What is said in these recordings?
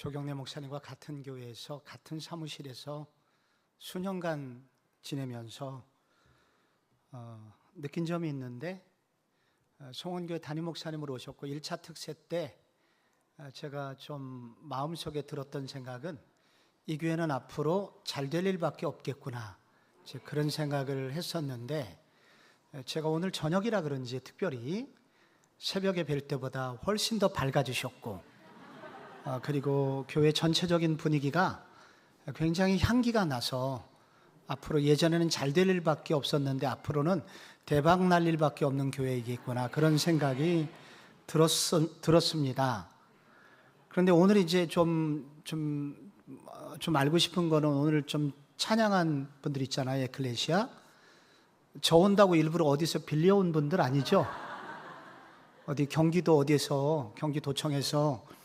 조경래 목사님과 같은 교회에서 같은 사무실에서 수년간 지내면서 느낀 점이 있는데, 송원교회 담임 목사님으로 오셨고 1차 특세 때 제가 좀 마음속에 들었던 생각은 이 교회는 앞으로 잘 될 일밖에 없겠구나, 그런 생각을 했었는데, 제가 오늘 저녁이라 그런지 특별히 새벽에 뵐 때보다 훨씬 더 밝아지셨고, 그리고 교회 전체적인 분위기가 굉장히 향기가 나서 앞으로 예전에는 잘 될 일밖에 없었는데 앞으로는 대박 날 일밖에 없는 교회이겠구나, 그런 생각이 들었습니다. 그런데 오늘 이제 좀 알고 싶은 거는, 오늘 좀 찬양한 분들 있잖아요. 에클레시아 저 온다고 일부러 어디서 빌려온 분들 아니죠? 어디 경기도 어디에서, 경기도청에서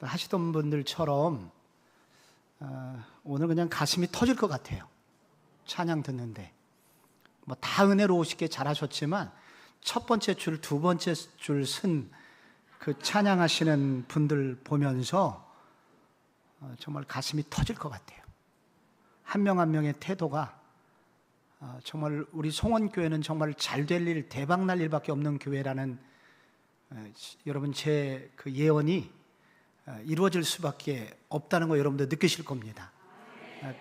하시던 분들처럼 오늘 그냥 가슴이 터질 것 같아요. 찬양 듣는데 뭐 다 은혜로우시게 잘하셨지만 첫 번째 줄, 두 번째 줄 쓴 그 찬양하시는 분들 보면서 정말 가슴이 터질 것 같아요. 한 명 한 명의 태도가 정말 우리 송원교회는 정말 잘 될 일, 대박 날 일밖에 없는 교회라는, 여러분 제 그 예언이 이루어질 수밖에 없다는 거 여러분들 느끼실 겁니다.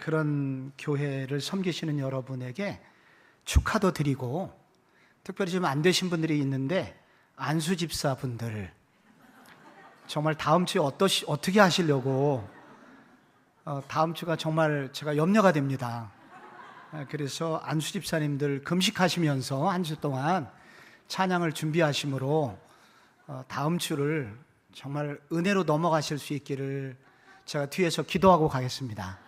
그런 교회를 섬기시는 여러분에게 축하도 드리고, 특별히 지금 안 되신 분들이 있는데 안수 집사분들 정말 다음 주에 어떻게 하시려고, 다음 주가 정말 제가 염려가 됩니다. 그래서 안수 집사님들 금식하시면서 한 주 동안 찬양을 준비하심으로 다음 주를 정말 은혜로 넘어가실 수 있기를 제가 뒤에서 기도하고 가겠습니다.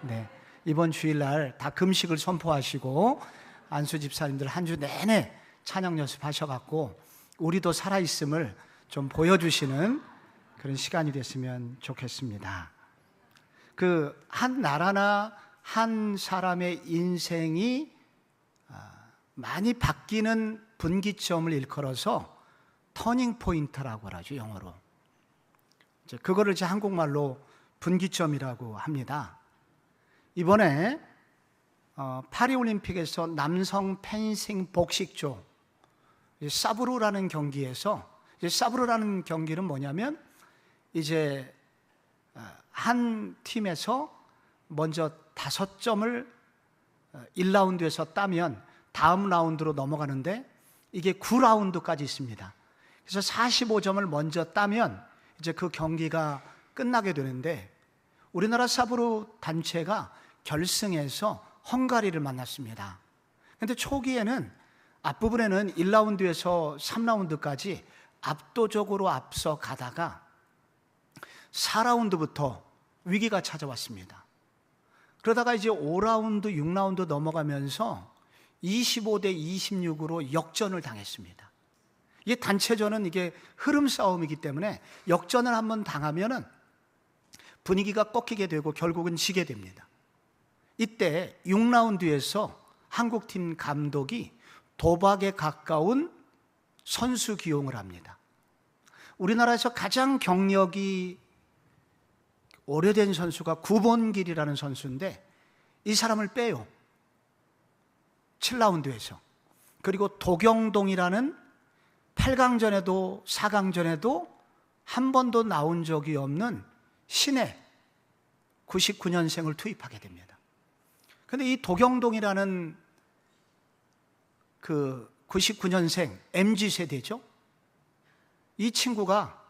네, 이번 주일날 다 금식을 선포하시고 안수 집사님들 한 주 내내 찬양 연습하셔갖고 우리도 살아있음을 좀 보여주시는 그런 시간이 됐으면 좋겠습니다. 그 한 나라나 한 사람의 인생이 많이 바뀌는 분기점을 일컬어서 터닝 포인트라고 하죠, 영어로. 그거를 제 한국말로 분기점이라고 합니다. 이번에 파리올림픽에서 남성 펜싱 복식조 사브르라는 경기에서, 사브르라는 경기는 뭐냐면, 이제 한 팀에서 먼저 5점을 1라운드에서 따면 다음 라운드로 넘어가는데, 이게 9라운드까지 있습니다. 그래서 45점을 먼저 따면 이제 그 경기가 끝나게 되는데, 우리나라 사브르 단체가 결승에서 헝가리를 만났습니다. 그런데 초기에는 앞부분에는 1라운드에서 3라운드까지 압도적으로 앞서 가다가 4라운드부터 위기가 찾아왔습니다. 그러다가 이제 5라운드, 6라운드 넘어가면서 25대 26으로 역전을 당했습니다. 이게 단체전은 이게 흐름 싸움이기 때문에 역전을 한번 당하면은 분위기가 꺾이게 되고 결국은 지게 됩니다. 이때 6라운드에서 한국팀 감독이 도박에 가까운 선수 기용을 합니다. 우리나라에서 가장 경력이 오래된 선수가 구본길이라는 선수인데, 이 사람을 빼요. 7라운드에서. 그리고 도경동이라는 8강전에도 4강전에도 한 번도 나온 적이 없는 신예 99년생을 투입하게 됩니다. 그런데 이 도경동이라는 그 99년생 MZ세대죠. 이 친구가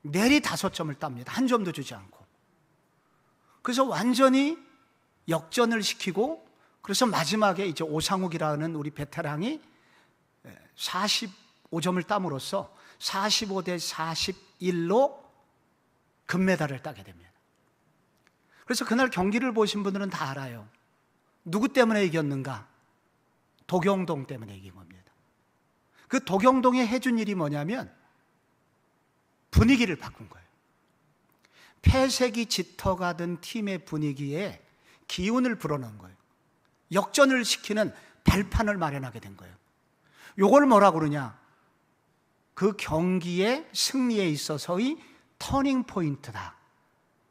내리 5점을 땁니다. 한 점도 주지 않고. 그래서 완전히 역전을 시키고, 그래서 마지막에 이제 오상욱이라는 우리 베테랑이 45점을 땀으로써 45대 41로 금메달을 따게 됩니다. 그래서 그날 경기를 보신 분들은 다 알아요. 누구 때문에 이겼는가? 도경동 때문에 이긴 겁니다. 그 도경동이 해준 일이 뭐냐면 분위기를 바꾼 거예요. 폐색이 짙어가던 팀의 분위기에 기운을 불어넣은 거예요. 역전을 시키는 발판을 마련하게 된 거예요. 요걸 뭐라 그러냐? 그 경기의 승리에 있어서의 터닝 포인트다,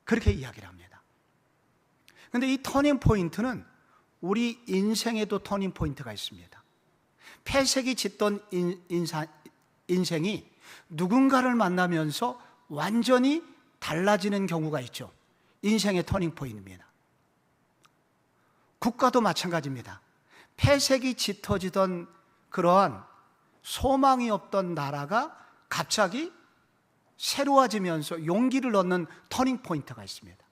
그렇게 이야기를 합니다. 그런데 이 터닝 포인트는 우리 인생에도 터닝 포인트가 있습니다. 폐색이 짙던 인생이 누군가를 만나면서 완전히 달라지는 경우가 있죠. 인생의 터닝 포인트입니다. 국가도 마찬가지입니다. 폐색이 짙어지던 그러한 소망이 없던 나라가 갑자기 새로워지면서 용기를 얻는 터닝 포인트가 있습니다.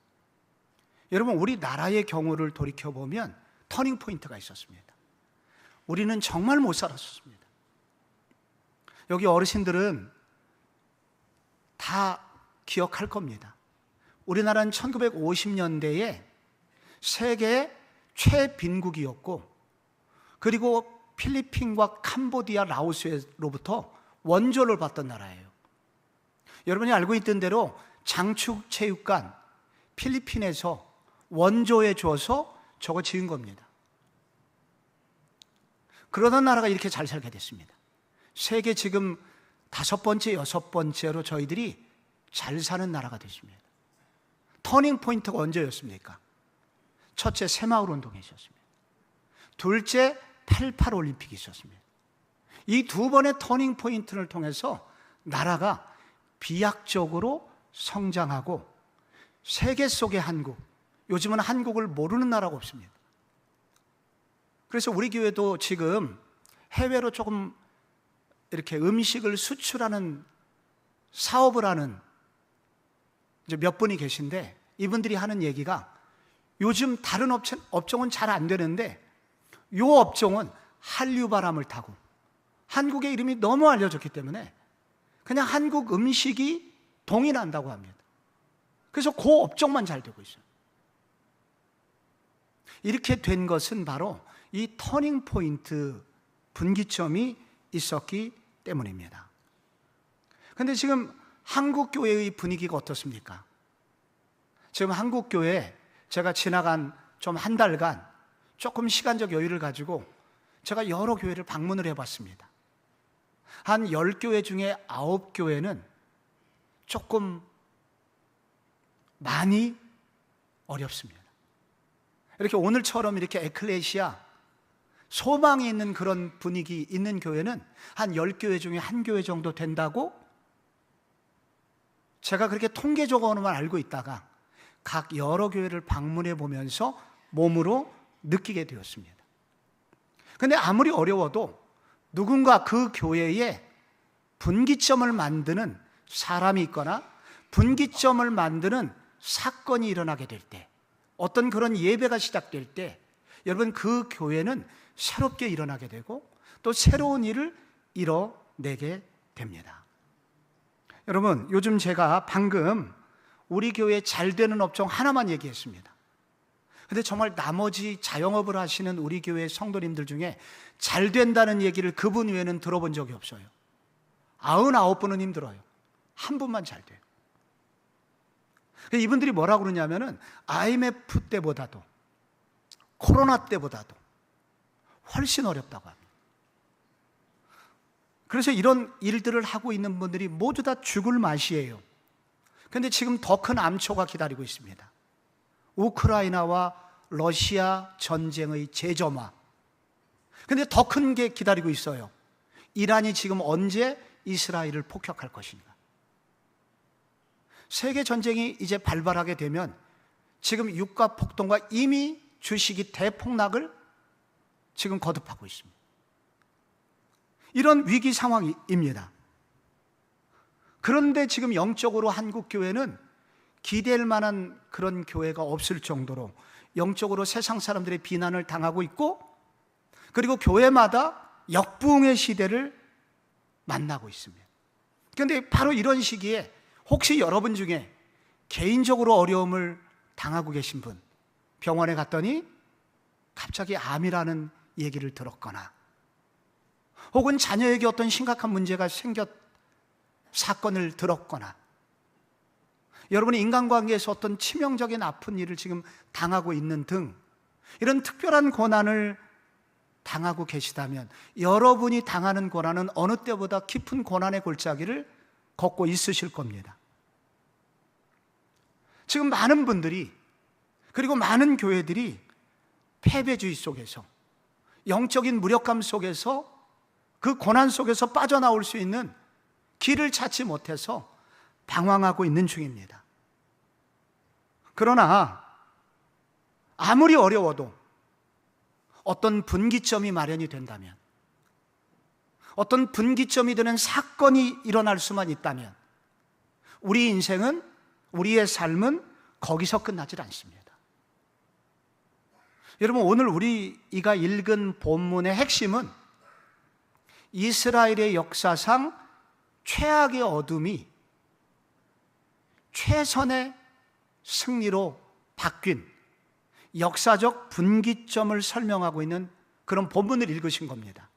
여러분, 우리 나라의 경우를 돌이켜보면 터닝 포인트가 있었습니다. 우리는 정말 못 살았었습니다. 여기 어르신들은 다 기억할 겁니다. 우리나라는 1950년대에 세계 최빈국이었고, 그리고 필리핀과 캄보디아, 라오스로부터 원조를 받던 나라예요. 여러분이 알고 있던 대로 장축체육관, 필리핀에서 원조에 줘서 저거 지은 겁니다. 그러던 나라가 이렇게 잘 살게 됐습니다. 세계 지금 5번째, 6번째로 저희들이 잘 사는 나라가 됐습니다. 터닝 포인트가 언제였습니까? 첫째, 새마을 운동이 있었습니다. 둘째, 88 올림픽이 있었습니다. 이 두 번의 터닝 포인트를 통해서 나라가 비약적으로 성장하고 세계 속의 한국, 요즘은 한국을 모르는 나라가 없습니다. 그래서 우리 교회도 지금 해외로 조금 이렇게 음식을 수출하는 사업을 하는 이제 몇 분이 계신데, 이분들이 하는 얘기가 요즘 다른 업종은 잘 안 되는데 이 업종은 한류 바람을 타고 한국의 이름이 너무 알려졌기 때문에 그냥 한국 음식이 동일한다고 합니다. 그래서 그 업종만 잘 되고 있어요. 이렇게 된 것은 바로 이 터닝 포인트, 분기점이 있었기 때문입니다. 그런데 지금 한국 교회의 분위기가 어떻습니까? 지금 한국 교회, 제가 지나간 좀 한 달간 조금 시간적 여유를 가지고 제가 여러 교회를 방문을 해봤습니다. 한 10교회 중에 9교회는 조금 많이 어렵습니다. 이렇게 오늘처럼 이렇게 에클레시아, 소망이 있는 그런 분위기 있는 교회는 한 10교회 중에 1교회 정도 된다고 제가 그렇게 통계적으로만 알고 있다가 각 여러 교회를 방문해 보면서 몸으로 느끼게 되었습니다. 그런데 아무리 어려워도 누군가 그 교회에 분기점을 만드는 사람이 있거나 분기점을 만드는 사건이 일어나게 될 때, 어떤 그런 예배가 시작될 때 여러분, 그 교회는 새롭게 일어나게 되고 또 새로운 일을 이뤄내게 됩니다. 여러분, 요즘 제가 방금 우리 교회 잘 되는 업종 하나만 얘기했습니다. 근데 정말 나머지 자영업을 하시는 우리 교회 성도님들 중에 잘 된다는 얘기를 그분 외에는 들어본 적이 없어요. 99분은 힘들어요. 한 분만 잘 돼요. 이분들이 뭐라고 그러냐면은 IMF 때보다도 코로나 때보다도 훨씬 어렵다고 합니다. 그래서 이런 일들을 하고 있는 분들이 모두 다 죽을 맛이에요. 그런데 지금 더 큰 암초가 기다리고 있습니다. 우크라이나와 러시아 전쟁의 재점화. 그런데 더 큰 게 기다리고 있어요. 이란이 지금 언제 이스라엘을 폭격할 것인가. 세계 전쟁이 이제 발발하게 되면 지금 유가 폭등과 이미 주식이 대폭락을 지금 거듭하고 있습니다. 이런 위기 상황입니다. 그런데 지금 영적으로 한국 교회는 기댈 만한 그런 교회가 없을 정도로 영적으로 세상 사람들의 비난을 당하고 있고, 그리고 교회마다 역부흥의 시대를 만나고 있습니다. 그런데 바로 이런 시기에 혹시 여러분 중에 개인적으로 어려움을 당하고 계신 분, 병원에 갔더니 갑자기 암이라는 얘기를 들었거나, 혹은 자녀에게 어떤 심각한 문제가 사건을 들었거나, 여러분이 인간관계에서 어떤 치명적인 아픈 일을 지금 당하고 있는 등 이런 특별한 고난을 당하고 계시다면 여러분이 당하는 고난은 어느 때보다 깊은 고난의 골짜기를 걷고 있으실 겁니다. 지금 많은 분들이, 그리고 많은 교회들이 패배주의 속에서, 영적인 무력감 속에서, 그 고난 속에서 빠져나올 수 있는 길을 찾지 못해서 방황하고 있는 중입니다. 그러나 아무리 어려워도 어떤 분기점이 마련이 된다면, 어떤 분기점이 되는 사건이 일어날 수만 있다면 우리 인생은, 우리의 삶은 거기서 끝나질 않습니다. 여러분, 오늘 우리가 읽은 본문의 핵심은 이스라엘의 역사상 최악의 어둠이 최선의 승리로 바뀐 역사적 분기점을 설명하고 있는 그런 본문을 읽으신 겁니다.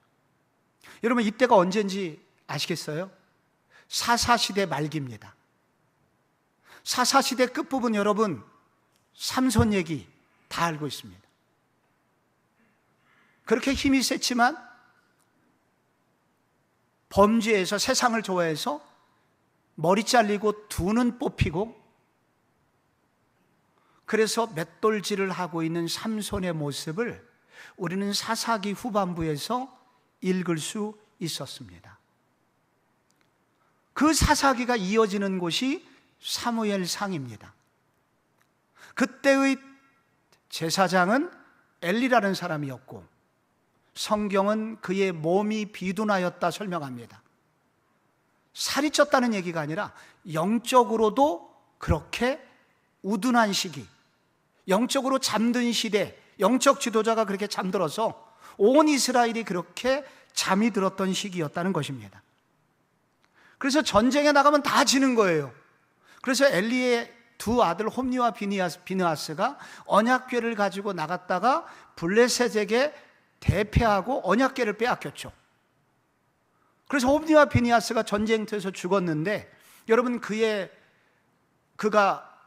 여러분, 이때가 언제인지 아시겠어요? 사사시대 말기입니다. 사사시대 끝부분, 여러분 삼손 얘기 다 알고 있습니다. 그렇게 힘이 셌지만 범죄에서, 세상을 좋아해서 머리 잘리고 두 눈 뽑히고, 그래서 맷돌질을 하고 있는 삼손의 모습을 우리는 사사기 후반부에서 읽을 수 있었습니다. 그 사사기가 이어지는 곳이 사무엘상입니다. 그때의 제사장은 엘리라는 사람이었고, 성경은 그의 몸이 비둔하였다 설명합니다. 살이 쪘다는 얘기가 아니라 영적으로도 그렇게 우둔한 시기, 영적으로 잠든 시대, 영적 지도자가 그렇게 잠들어서 온 이스라엘이 그렇게 잠이 들었던 시기였다는 것입니다. 그래서 전쟁에 나가면 다 지는 거예요. 그래서 엘리의 두 아들 홈니와 비느하스가 언약궤를 가지고 나갔다가 블레셋에게 대패하고 언약궤를 빼앗겼죠. 그래서 홈니와 비느하스가 전쟁터에서 죽었는데, 여러분, 그가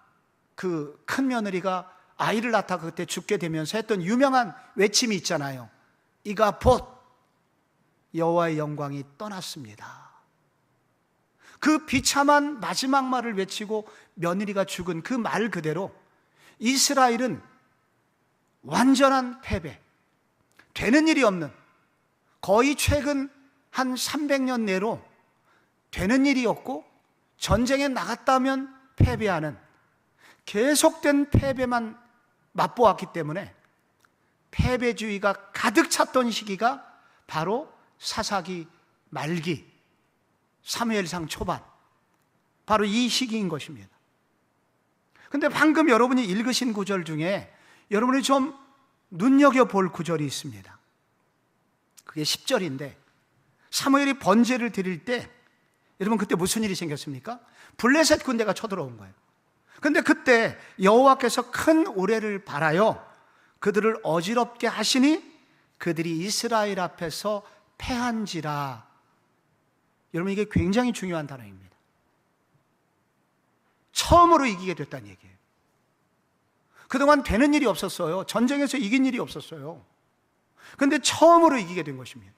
그 큰 며느리가 아이를 낳다가 그때 죽게 되면서 했던 유명한 외침이 있잖아요. 이가 곧 여호와의 영광이 떠났습니다. 그 비참한 마지막 말을 외치고 며느리가 죽은 그 말 그대로 이스라엘은 완전한 패배, 되는 일이 없는, 거의 최근 한 300년 내로 되는 일이 없고 전쟁에 나갔다면 패배하는 계속된 패배만 맛보았기 때문에 패배주의가 가득 찼던 시기가 바로 사사기 말기, 사무엘상 초반, 바로 이 시기인 것입니다. 그런데 방금 여러분이 읽으신 구절 중에 여러분이 좀 눈여겨볼 구절이 있습니다. 그게 10절인데, 사무엘이 번제를 드릴 때 여러분 그때 무슨 일이 생겼습니까? 블레셋 군대가 쳐들어온 거예요. 그런데 그때 여호와께서 큰 우레를 발하여 그들을 어지럽게 하시니 그들이 이스라엘 앞에서 패한지라. 여러분, 이게 굉장히 중요한 단어입니다. 처음으로 이기게 됐다는 얘기예요. 그동안 되는 일이 없었어요. 전쟁에서 이긴 일이 없었어요. 그런데 처음으로 이기게 된 것입니다.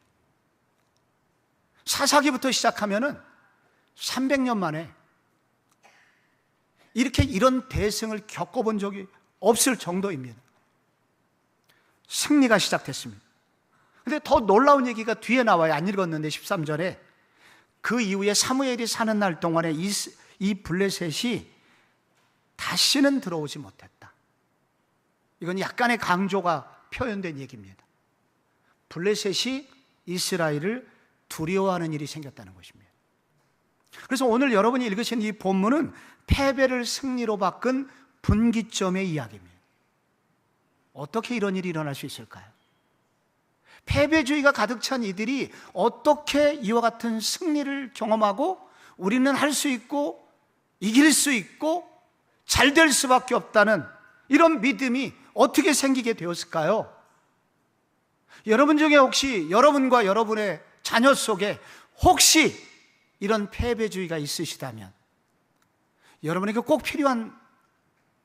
사사기부터 시작하면은 300년 만에 이런 대승을 겪어본 적이 없을 정도입니다. 승리가 시작됐습니다. 그런데 더 놀라운 얘기가 뒤에 나와요. 안 읽었는데 13절에 그 이후에 사무엘이 사는 날 동안에 이 블레셋이 다시는 들어오지 못했다. 이건 약간의 강조가 표현된 얘기입니다. 블레셋이 이스라엘을 두려워하는 일이 생겼다는 것입니다. 그래서 오늘 여러분이 읽으신 이 본문은 패배를 승리로 바꾼 분기점의 이야기입니다. 어떻게 이런 일이 일어날 수 있을까요? 패배주의가 가득 찬 이들이 어떻게 이와 같은 승리를 경험하고 우리는 할 수 있고 이길 수 있고 잘 될 수밖에 없다는 이런 믿음이 어떻게 생기게 되었을까요? 여러분 중에 혹시 여러분과 여러분의 자녀 속에 혹시 이런 패배주의가 있으시다면 여러분에게 꼭 필요한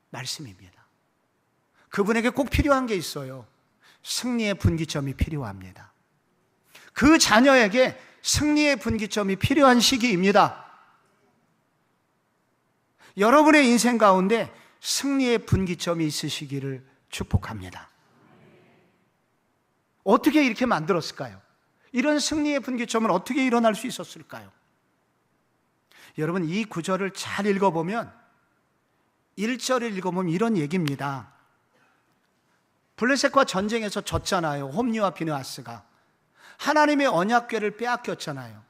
말씀입니다. 그분에게 꼭 필요한 게 있어요. 승리의 분기점이 필요합니다. 그 자녀에게 승리의 분기점이 필요한 시기입니다. 여러분의 인생 가운데 승리의 분기점이 있으시기를 축복합니다. 어떻게 이렇게 만들었을까요? 이런 승리의 분기점은 어떻게 일어날 수 있었을까요? 여러분, 이 구절을 잘 읽어보면 1절을 읽어보면 이런 얘기입니다. 블레셋과 전쟁에서 졌잖아요. 홈리와 비느하스가 하나님의 언약궤를 빼앗겼잖아요.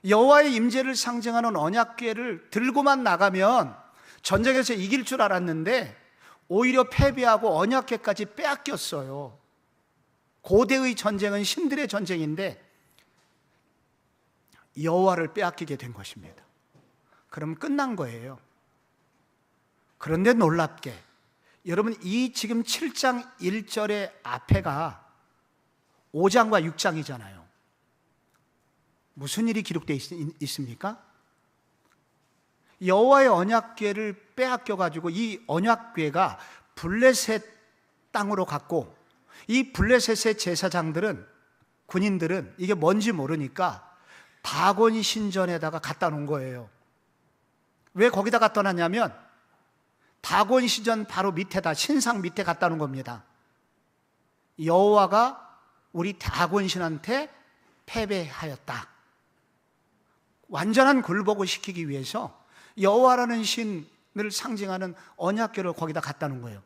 여호와의 임재를 상징하는 언약궤를 들고만 나가면 전쟁에서 이길 줄 알았는데 오히려 패배하고 언약궤까지 빼앗겼어요. 고대의 전쟁은 신들의 전쟁인데 여호와를 빼앗기게 된 것입니다. 그럼 끝난 거예요. 그런데 놀랍게 여러분, 이 지금 7장 1절의 앞에가 5장과 6장이잖아요. 무슨 일이 기록되어 있습니까? 여호와의 언약궤를 빼앗겨가지고 이 언약궤가 블레셋 땅으로 갔고, 이 블레셋의 제사장들은, 군인들은 이게 뭔지 모르니까 다곤 신전에다가 갖다 놓은 거예요. 왜 거기다 갖다 놨냐면 다곤 신전 바로 밑에다, 신상 밑에 갖다 놓은 겁니다. 여호와가 우리 다곤 신한테 패배하였다, 완전한 굴복을 시키기 위해서 여호와라는 신을 상징하는 언약궤를 거기다 갖다 놓은 거예요.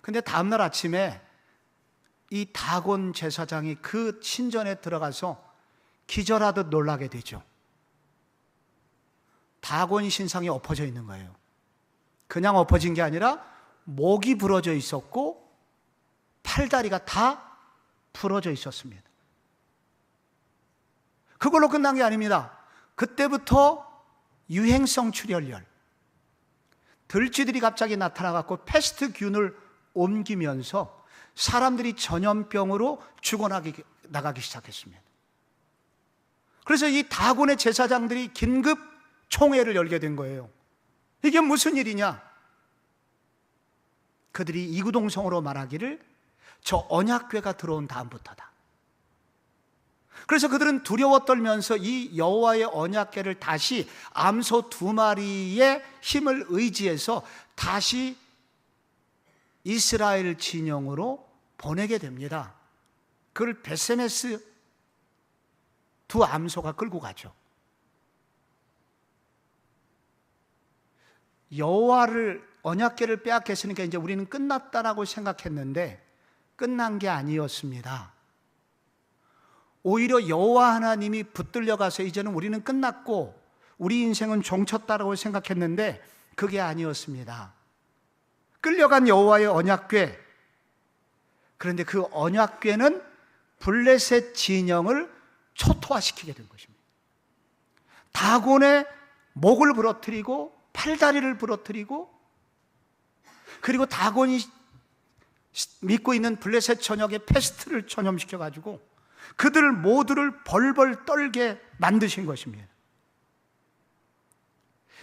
근데 다음날 아침에 이 다곤 제사장이 그 신전에 들어가서 기절하듯 놀라게 되죠. 다곤 신상이 엎어져 있는 거예요. 그냥 엎어진 게 아니라 목이 부러져 있었고 팔다리가 다 부러져 있었습니다. 그걸로 끝난 게 아닙니다. 그때부터 유행성 출혈열, 들쥐들이 갑자기 나타나갖고 패스트균을 옮기면서 사람들이 전염병으로 죽어나가기 시작했습니다. 그래서 이 다곤의 제사장들이 긴급 총회를 열게 된 거예요. 이게 무슨 일이냐? 그들이 이구동성으로 말하기를 저 언약궤가 들어온 다음부터다. 그래서 그들은 두려워 떨면서 이 여호와의 언약궤를 다시 암소 2마리의 힘을 의지해서 다시 이스라엘 진영으로 보내게 됩니다. 그걸 베세메스 2 암소가 끌고 가죠. 여호와를 언약궤를 빼앗겼으니까 이제 우리는 끝났다라고 생각했는데 끝난 게 아니었습니다. 오히려 여호와 하나님이 붙들려 가서 이제는 우리는 끝났고 우리 인생은 종쳤다라고 생각했는데 그게 아니었습니다. 끌려간 여호와의 언약궤, 그런데 그 언약궤는 블레셋 진영을 초토화시키게 된 것입니다. 다곤의 목을 부러뜨리고 팔다리를 부러뜨리고, 그리고 다곤이 믿고 있는 블레셋 전역의 패스트를 전염시켜가지고 그들 모두를 벌벌 떨게 만드신 것입니다.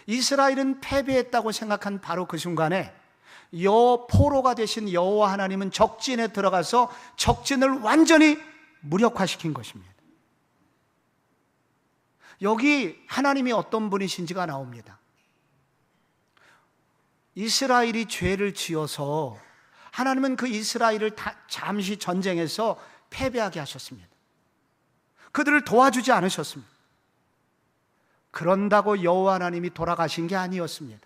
이스라엘은 패배했다고 생각한 바로 그 순간에 포로가 되신 여호와 하나님은 적진에 들어가서 적진을 완전히 무력화시킨 것입니다. 여기 하나님이 어떤 분이신지가 나옵니다. 이스라엘이 죄를 지어서 하나님은 그 이스라엘을 잠시 전쟁에서 패배하게 하셨습니다. 그들을 도와주지 않으셨습니다. 그런다고 여호와 하나님이 돌아가신 게 아니었습니다.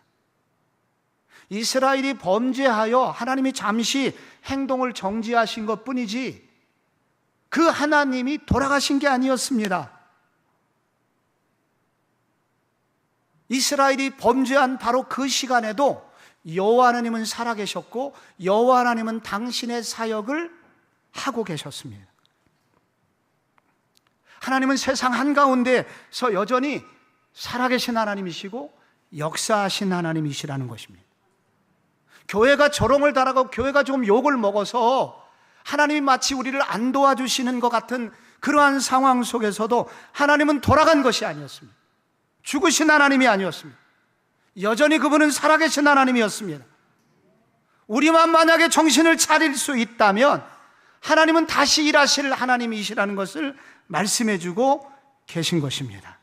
이스라엘이 범죄하여 하나님이 잠시 행동을 정지하신 것뿐이지 그 하나님이 돌아가신 게 아니었습니다. 이스라엘이 범죄한 바로 그 시간에도 여호와 하나님은 살아계셨고 여호와 하나님은 당신의 사역을 하고 계셨습니다. 하나님은 세상 한가운데서 여전히 살아계신 하나님이시고 역사하신 하나님이시라는 것입니다. 교회가 조롱을 당하고 교회가 조금 욕을 먹어서 하나님이 마치 우리를 안 도와주시는 것 같은 그러한 상황 속에서도 하나님은 돌아간 것이 아니었습니다. 죽으신 하나님이 아니었습니다. 여전히 그분은 살아계신 하나님이었습니다. 우리만 만약에 정신을 차릴 수 있다면 하나님은 다시 일하실 하나님이시라는 것을 말씀해주고 계신 것입니다.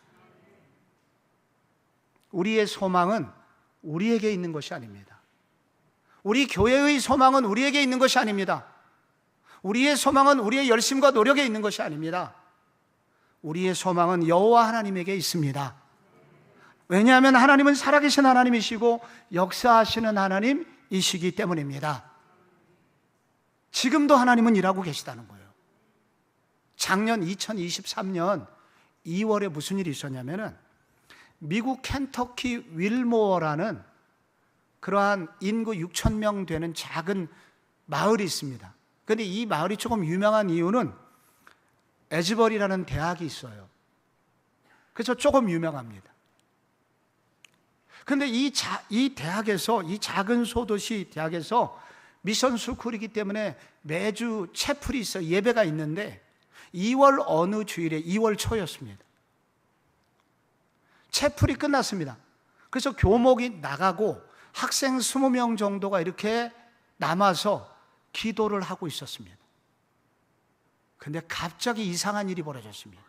우리의 소망은 우리에게 있는 것이 아닙니다. 우리 교회의 소망은 우리에게 있는 것이 아닙니다. 우리의 소망은 우리의 열심과 노력에 있는 것이 아닙니다. 우리의 소망은 여호와 하나님에게 있습니다. 왜냐하면 하나님은 살아계신 하나님이시고 역사하시는 하나님이시기 때문입니다. 지금도 하나님은 일하고 계시다는 거예요. 작년 2023년 2월에 무슨 일이 있었냐면은 미국 켄터키 윌모어라는 그러한 인구 6,000명 되는 작은 마을이 있습니다. 그런데 이 마을이 조금 유명한 이유는 에즈버리라는 대학이 있어요. 그래서 조금 유명합니다. 그런데 이 대학에서, 이 작은 소도시 대학에서 미션 스쿨이기 때문에 매주 채플이 있어 예배가 있는데 2월 어느 주일에 2월 초였습니다. 채플이 끝났습니다. 그래서 교목이 나가고 학생 20명 정도가 이렇게 남아서 기도를 하고 있었습니다. 그런데 갑자기 이상한 일이 벌어졌습니다.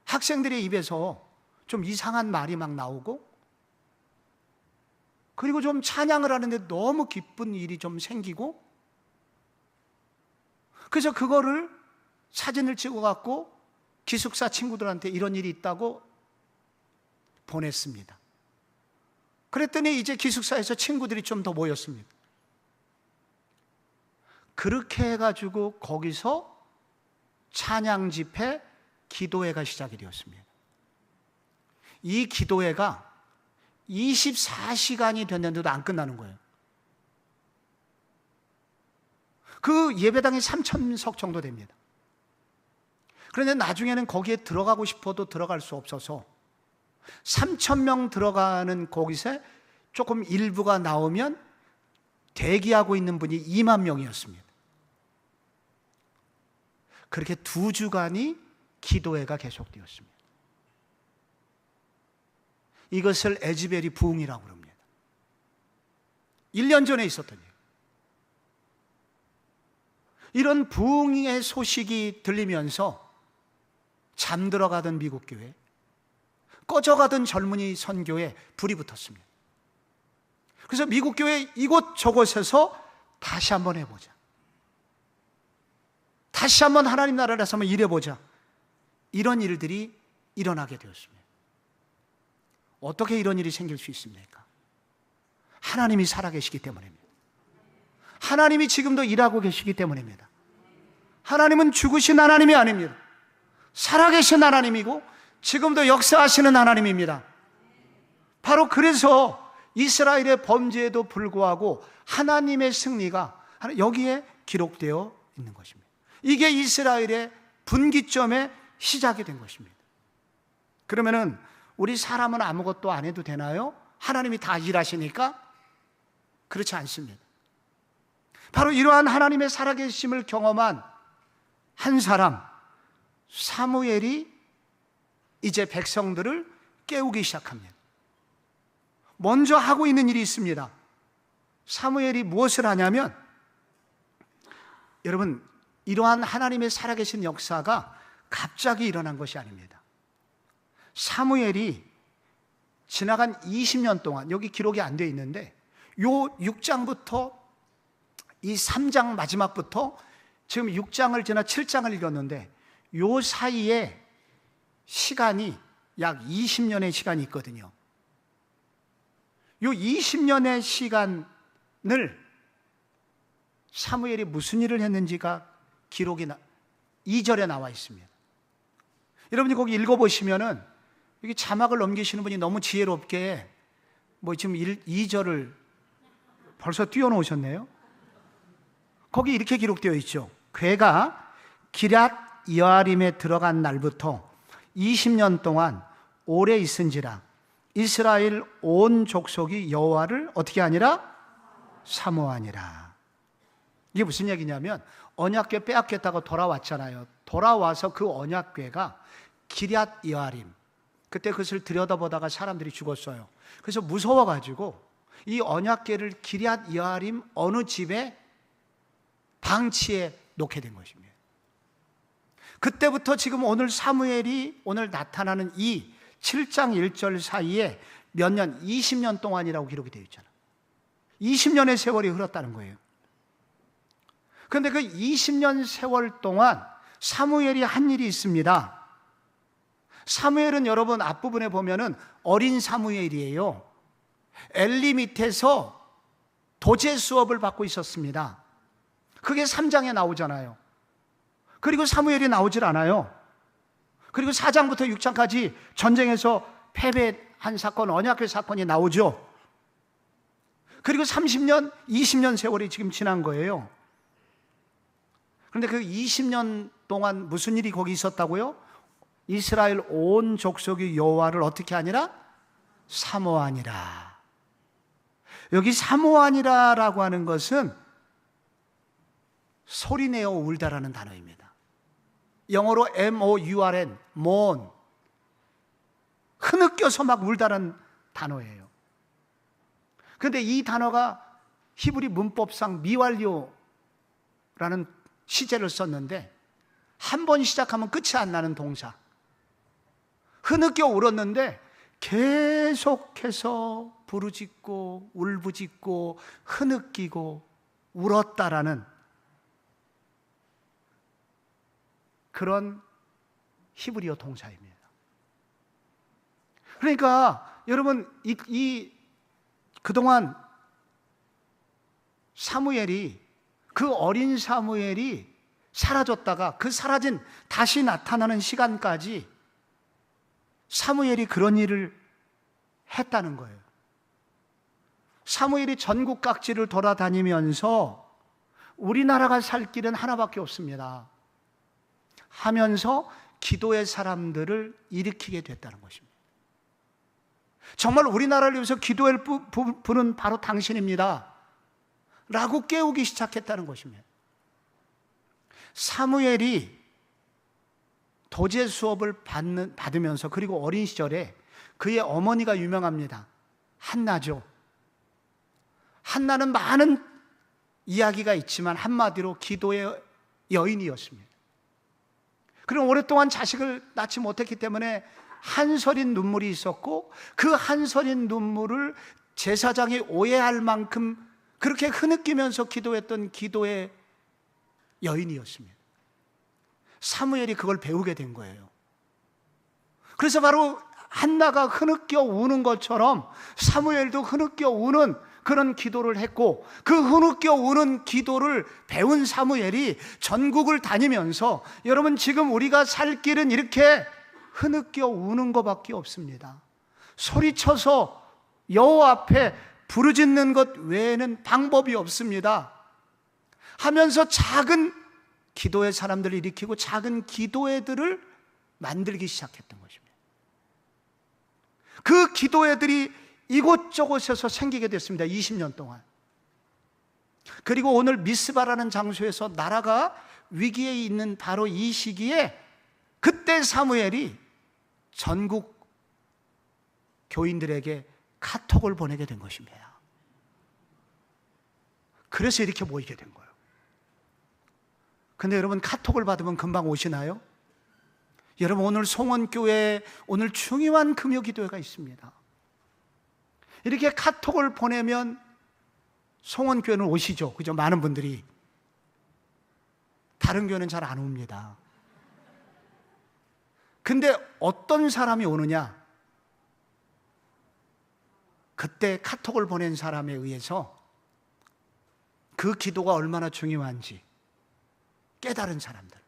학생들의 입에서 좀 이상한 말이 막 나오고, 그리고 좀 찬양을 하는데 너무 기쁜 일이 좀 생기고, 그래서 그거를 사진을 찍어갖고 기숙사 친구들한테 이런 일이 있다고 보냈습니다. 그랬더니 이제 기숙사에서 친구들이 좀 더 모였습니다. 그렇게 해가지고 거기서 찬양 집회, 기도회가 시작이 되었습니다. 이 기도회가 24시간이 됐는데도 안 끝나는 거예요. 그 예배당이 3,000석 정도 됩니다. 그런데 나중에는 거기에 들어가고 싶어도 들어갈 수 없어서 3,000명 들어가는 곳에 조금 일부가 나오면 대기하고 있는 분이 2만 명이었습니다. 그렇게 2주간이 기도회가 계속되었습니다. 이것을 에즈베리 부흥이라고 합니다. 1년 전에 있었던 일. 이런 부흥의 소식이 들리면서 잠들어가던 미국 교회, 꺼져가던 젊은이 선교에 불이 붙었습니다. 그래서 미국 교회 이곳저곳에서 다시 한번 해보자. 다시 한번 하나님 나라에서 한번 일해보자. 이런 일들이 일어나게 되었습니다. 어떻게 이런 일이 생길 수 있습니까? 하나님이 살아계시기 때문입니다. 하나님이 지금도 일하고 계시기 때문입니다. 하나님은 죽으신 하나님이 아닙니다. 살아계신 하나님이고 지금도 역사하시는 하나님입니다. 바로 그래서 이스라엘의 범죄에도 불구하고 하나님의 승리가 여기에 기록되어 있는 것입니다. 이게 이스라엘의 분기점의 시작이 된 것입니다. 그러면은 우리 사람은 아무것도 안 해도 되나요? 하나님이 다 일하시니까? 그렇지 않습니다. 바로 이러한 하나님의 살아계심을 경험한 한 사람, 사무엘이 이제 백성들을 깨우기 시작합니다. 먼저 하고 있는 일이 있습니다. 사무엘이 무엇을 하냐면, 여러분, 이러한 하나님의 살아계신 역사가 갑자기 일어난 것이 아닙니다. 사무엘이 지나간 20년 동안, 여기 기록이 안 되어 있는데, 요 6장부터 이 3장 마지막부터 지금 6장을 지나 7장을 읽었는데, 요 사이에 시간이 약 20년의 시간이 있거든요. 요 20년의 시간을 사무엘이 무슨 일을 했는지가 기록이 2절에 나와 있습니다. 여러분이 거기 읽어보시면은 여기 자막을 넘기시는 분이 너무 지혜롭게 지금 2절을 벌써 띄워놓으셨네요. 거기 이렇게 기록되어 있죠. 괴가 기럇 여아림에 들어간 날부터 20년 동안 오래 있은지라 이스라엘 온 족속이 여호와를 어떻게 하니라? 사모하니라. 이게 무슨 얘기냐면 언약궤 빼앗겼다고 돌아왔잖아요. 돌아와서 그 언약궤가 기럇 여아림, 그때 그것을 들여다보다가 사람들이 죽었어요. 그래서 무서워가지고 이 언약궤를 기럇 여아림 어느 집에 방치해 놓게 된 것입니다. 그때부터 지금 오늘 사무엘이 오늘 나타나는 이 7장 1절 사이에 몇 년? 20년 동안이라고 기록이 되어 있잖아요. 20년의 세월이 흘렀다는 거예요. 그런데 그 20년 세월 동안 사무엘이 한 일이 있습니다. 사무엘은 여러분 앞부분에 보면은 어린 사무엘이에요. 엘리 밑에서 도제 수업을 받고 있었습니다. 그게 3장에 나오잖아요. 그리고 사무엘이 나오질 않아요. 그리고 4장부터 6장까지 전쟁에서 패배한 사건, 언약궤 사건이 나오죠. 그리고 30년, 20년 세월이 지금 지난 거예요. 그런데 그 20년 동안 무슨 일이 거기 있었다고요? 이스라엘 온 족속이 여호와를 어떻게 하니라? 사모하니라. 여기 사모하니라라고 하는 것은 소리내어 울다라는 단어입니다. 영어로 M-O-U-R-N, mourn. 흐느껴서 막 울다라는 단어예요. 그런데 이 단어가 히브리 문법상 미완료라는 시제를 썼는데 한 번 시작하면 끝이 안 나는 동사. 흐느껴 울었는데 계속해서 부르짖고 울부짖고 흐느끼고 울었다라는 그런 히브리어 동사입니다. 그러니까 여러분 그동안 사무엘이, 그 어린 사무엘이 사라졌다가 그 사라진 다시 나타나는 시간까지 사무엘이 그런 일을 했다는 거예요. 사무엘이 전국 각지를 돌아다니면서 우리나라가 살 길은 하나밖에 없습니다 하면서 기도의 사람들을 일으키게 됐다는 것입니다. 정말 우리나라를 위해서 기도할 분은 바로 당신입니다 라고 깨우기 시작했다는 것입니다. 사무엘이 도제 수업을 받으면서, 그리고 어린 시절에 그의 어머니가 유명합니다. 한나죠. 한나는 많은 이야기가 있지만 한마디로 기도의 여인이었습니다. 그리고 오랫동안 자식을 낳지 못했기 때문에 한서린 눈물이 있었고, 그 한서린 눈물을 제사장이 오해할 만큼 그렇게 흐느끼면서 기도했던 기도의 여인이었습니다. 사무엘이 그걸 배우게 된 거예요. 그래서 바로 한나가 흐느껴 우는 것처럼 사무엘도 흐느껴 우는 그런 기도를 했고, 그 흐느껴 우는 기도를 배운 사무엘이 전국을 다니면서, 여러분 지금 우리가 살 길은 이렇게 흐느껴 우는 것밖에 없습니다. 소리쳐서 여호와 앞에 부르짖는 것 외에는 방법이 없습니다 하면서 작은 기도의 사람들을 일으키고 작은 기도회들을 만들기 시작했던 것입니다. 그 기도회들이 이곳저곳에서 생기게 됐습니다. 20년 동안. 그리고 오늘 미스바라는 장소에서 나라가 위기에 있는 바로 이 시기에 그때 사무엘이 전국 교인들에게 카톡을 보내게 된 것입니다. 그래서 이렇게 모이게 된 거예요. 근데 여러분, 카톡을 받으면 금방 오시나요? 여러분, 오늘 송원교회에 오늘 중요한 금요기도회가 있습니다. 이렇게 카톡을 보내면 송원교회는 오시죠. 그죠? 많은 분들이. 다른 교회는 잘 안 옵니다. 근데 어떤 사람이 오느냐? 그때 카톡을 보낸 사람에 의해서 그 기도가 얼마나 중요한지 깨달은 사람들,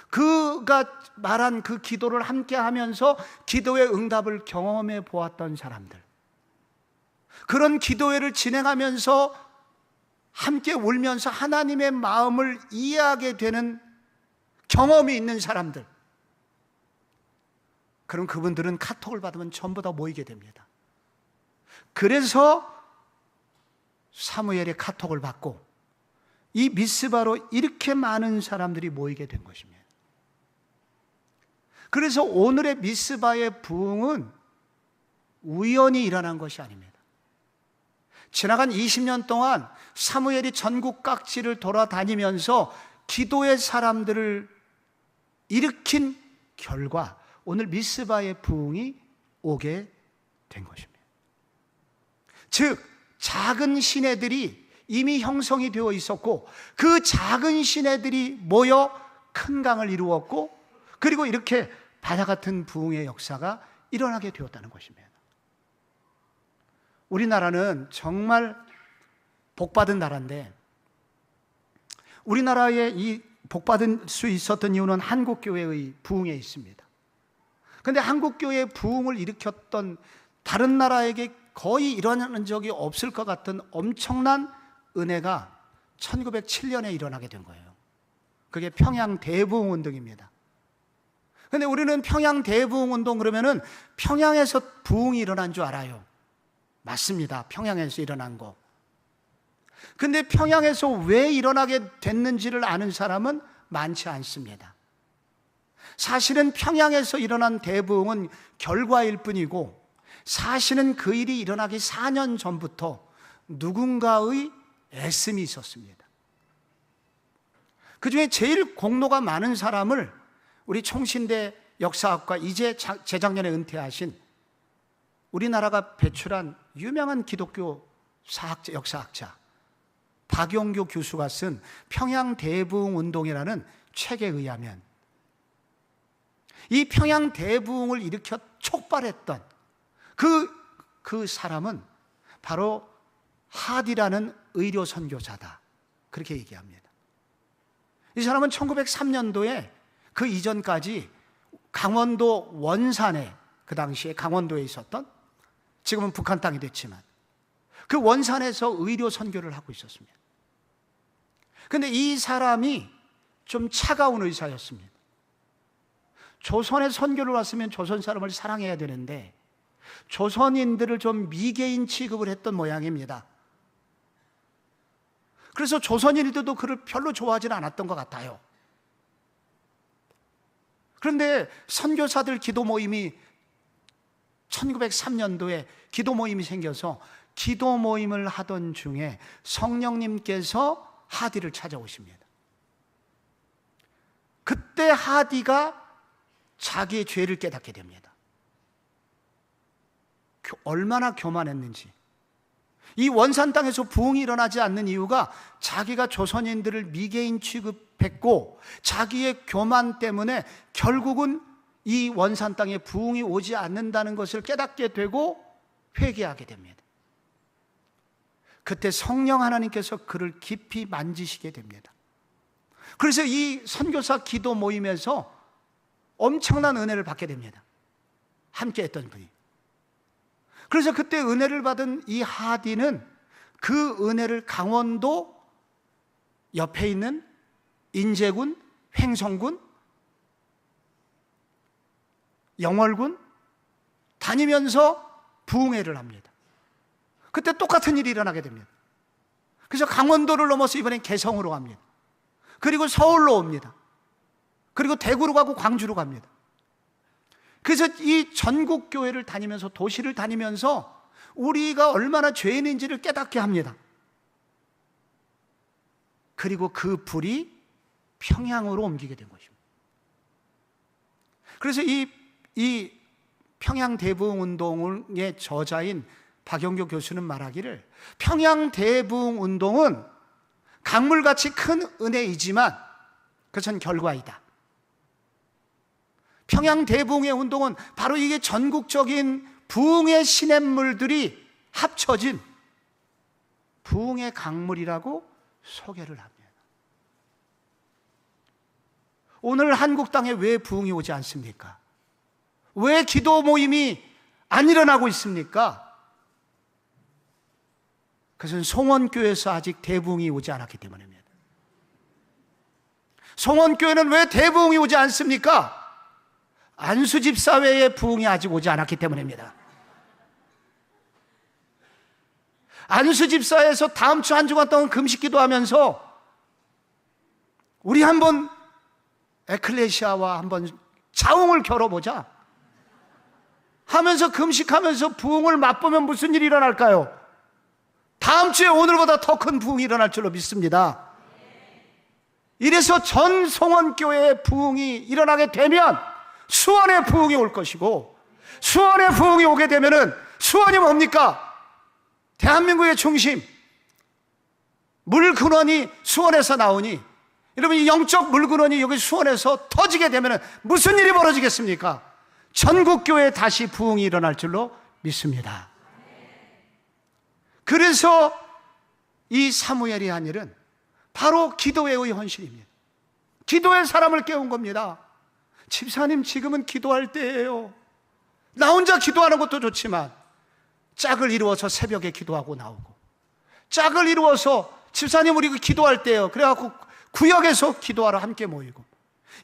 그가 말한 그 기도를 함께 하면서 기도의 응답을 경험해 보았던 사람들, 그런 기도회를 진행하면서 함께 울면서 하나님의 마음을 이해하게 되는 경험이 있는 사람들, 그럼 그분들은 카톡을 받으면 전부 다 모이게 됩니다. 그래서 사무엘의 카톡을 받고 이 미스바로 이렇게 많은 사람들이 모이게 된 것입니다. 그래서 오늘의 미스바의 부흥은 우연히 일어난 것이 아닙니다. 지나간 20년 동안 사무엘이 전국 각지를 돌아다니면서 기도의 사람들을 일으킨 결과 오늘 미스바의 부흥이 오게 된 것입니다. 즉 작은 시내들이 이미 형성이 되어 있었고, 그 작은 시내들이 모여 큰 강을 이루었고, 그리고 이렇게 바다 같은 부흥의 역사가 일어나게 되었다는 것입니다. 우리나라는 정말 복받은 나라인데, 우리나라에 이 복받을 수 있었던 이유는 한국교회의 부흥에 있습니다. 그런데 한국교회의 부흥을 일으켰던 다른 나라에게 거의 일어나는 적이 없을 것 같은 엄청난 은혜가 1907년에 일어나게 된 거예요. 그게 평양 대부흥운동입니다. 그런데 우리는 평양 대부흥운동 그러면은 평양에서 부흥이 일어난 줄 알아요. 맞습니다. 평양에서 일어난 거. 근데 평양에서 왜 일어나게 됐는지를 아는 사람은 많지 않습니다. 사실은 평양에서 일어난 대부흥은 결과일 뿐이고, 사실은 그 일이 일어나기 4년 전부터 누군가의 애씀이 있었습니다. 그 중에 제일 공로가 많은 사람을 우리 총신대 역사학과 이제 재작년에 은퇴하신 우리나라가 배출한 유명한 기독교 역사학자 박용교 교수가 쓴 평양 대부흥운동이라는 책에 의하면, 이 평양 대부흥을 일으켜 촉발했던 그 사람은 바로 하디라는 의료 선교사다, 그렇게 얘기합니다. 이 사람은 1903년도에 그 이전까지 강원도 원산에, 그 당시에 강원도에 있었던, 지금은 북한 땅이 됐지만 그 원산에서 의료 선교를 하고 있었습니다. 그런데 이 사람이 좀 차가운 의사였습니다. 조선에 선교를 왔으면 조선 사람을 사랑해야 되는데 조선인들을 좀 미개인 취급을 했던 모양입니다. 그래서 조선인들도 그를 별로 좋아하지는 않았던 것 같아요. 그런데 선교사들 기도 모임이 1903년도에 기도 모임이 생겨서 기도 모임을 하던 중에 성령님께서 하디를 찾아오십니다. 그때 하디가 자기의 죄를 깨닫게 됩니다. 얼마나 교만했는지. 이 원산 땅에서 부흥이 일어나지 않는 이유가 자기가 조선인들을 미개인 취급했고, 자기의 교만 때문에 결국은 이 원산 땅에 부흥이 오지 않는다는 것을 깨닫게 되고 회개하게 됩니다. 그때 성령 하나님께서 그를 깊이 만지시게 됩니다. 그래서 이 선교사 기도 모임에서 엄청난 은혜를 받게 됩니다. 함께 했던 분이. 그래서 그때 은혜를 받은 이 하디는 그 은혜를 강원도 옆에 있는 인제군, 횡성군, 영월군 다니면서 부흥회를 합니다. 그때 똑같은 일이 일어나게 됩니다. 그래서 강원도를 넘어서 이번엔 개성으로 갑니다. 그리고 서울로 옵니다. 그리고 대구로 가고 광주로 갑니다. 그래서 이 전국 교회를 다니면서, 도시를 다니면서 우리가 얼마나 죄인인지를 깨닫게 합니다. 그리고 그 불이 평양으로 옮기게 된 것입니다. 그래서 이 평양 대부흥 운동의 저자인 박영교 교수는 말하기를, 평양 대부흥 운동은 강물같이 큰 은혜이지만 그것은 결과이다. 평양 대부흥의 운동은 바로 이게 전국적인 부흥의 시냇물들이 합쳐진 부흥의 강물이라고 소개를 합니다. 오늘 한국 땅에 왜 부흥이 오지 않습니까? 왜 기도 모임이 안 일어나고 있습니까? 그것은 송원교회에서 아직 대부흥이 오지 않았기 때문입니다. 송원교회는 왜 대부흥이 오지 않습니까? 안수집사회의 부흥이 아직 오지 않았기 때문입니다. 안수집사에서 다음 주 한 주간 동안 금식 기도하면서 우리 한번 에클레시아와 한번 자웅을 겨뤄보자 하면서 금식하면서 부흥을 맛보면 무슨 일이 일어날까요? 다음 주에 오늘보다 더 큰 부흥이 일어날 줄로 믿습니다. 이래서 전 송원교회의 부흥이 일어나게 되면 수원의 부흥이 올 것이고, 수원의 부흥이 오게 되면은 수원이 뭡니까? 대한민국의 중심, 물 근원이 수원에서 나오니, 여러분 이 영적 물 근원이 여기 수원에서 터지게 되면 무슨 일이 벌어지겠습니까? 전국교회에 다시 부흥이 일어날 줄로 믿습니다. 그래서 이 사무엘이 한 일은 바로 기도회의 헌신입니다. 기도의 사람을 깨운 겁니다. 집사님, 지금은 기도할 때예요. 나 혼자 기도하는 것도 좋지만 짝을 이루어서 새벽에 기도하고 나오고, 짝을 이루어서 집사님 우리 기도할 때예요. 그래갖고 구역에서 기도하러 함께 모이고,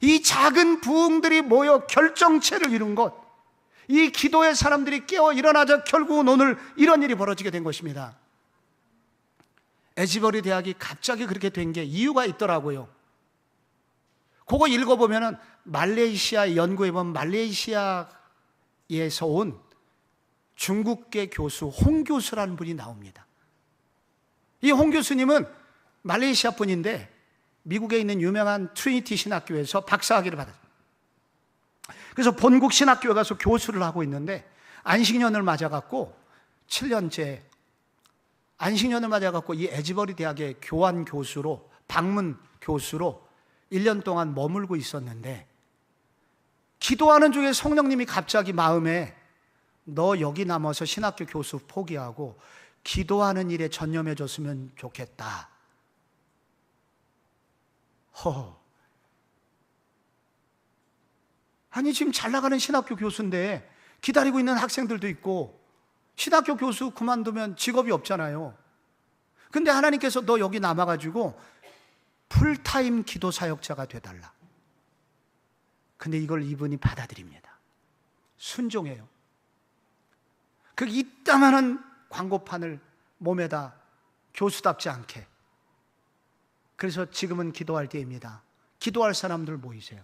이 작은 부흥들이 모여 결정체를 이룬 것, 이 기도의 사람들이 깨어 일어나자 결국은 오늘 이런 일이 벌어지게 된 것입니다. 에지버리 대학이 갑자기 그렇게 된 게 이유가 있더라고요. 그거 읽어보면 말레이시아 연구해보면 말레이시아에서 온 중국계 교수 홍 교수라는 분이 나옵니다. 이 홍 교수님은 말레이시아 분인데 미국에 있는 유명한 트리니티 신학교에서 박사학위를 받았어요. 그래서 본국 신학교에 가서 교수를 하고 있는데 안식년을 맞아갖고 7년째 안식년을 맞아갖고 이 에지버리 대학의 교환 교수로, 방문 교수로 1년 동안 머물고 있었는데, 기도하는 중에 성령님이 갑자기 마음에 너 여기 남아서 신학교 교수 포기하고 기도하는 일에 전념해줬으면 좋겠다. 아니 지금 잘 나가는 신학교 교수인데 기다리고 있는 학생들도 있고, 신학교 교수 그만두면 직업이 없잖아요. 근데 하나님께서 너 여기 남아가지고 풀타임 기도 사역자가 돼달라. 근데 이걸 이분이 받아들입니다. 순종해요. 그 이따만한 광고판을 몸에다, 교수답지 않게. 그래서 지금은 기도할 때입니다. 기도할 사람들 모이세요.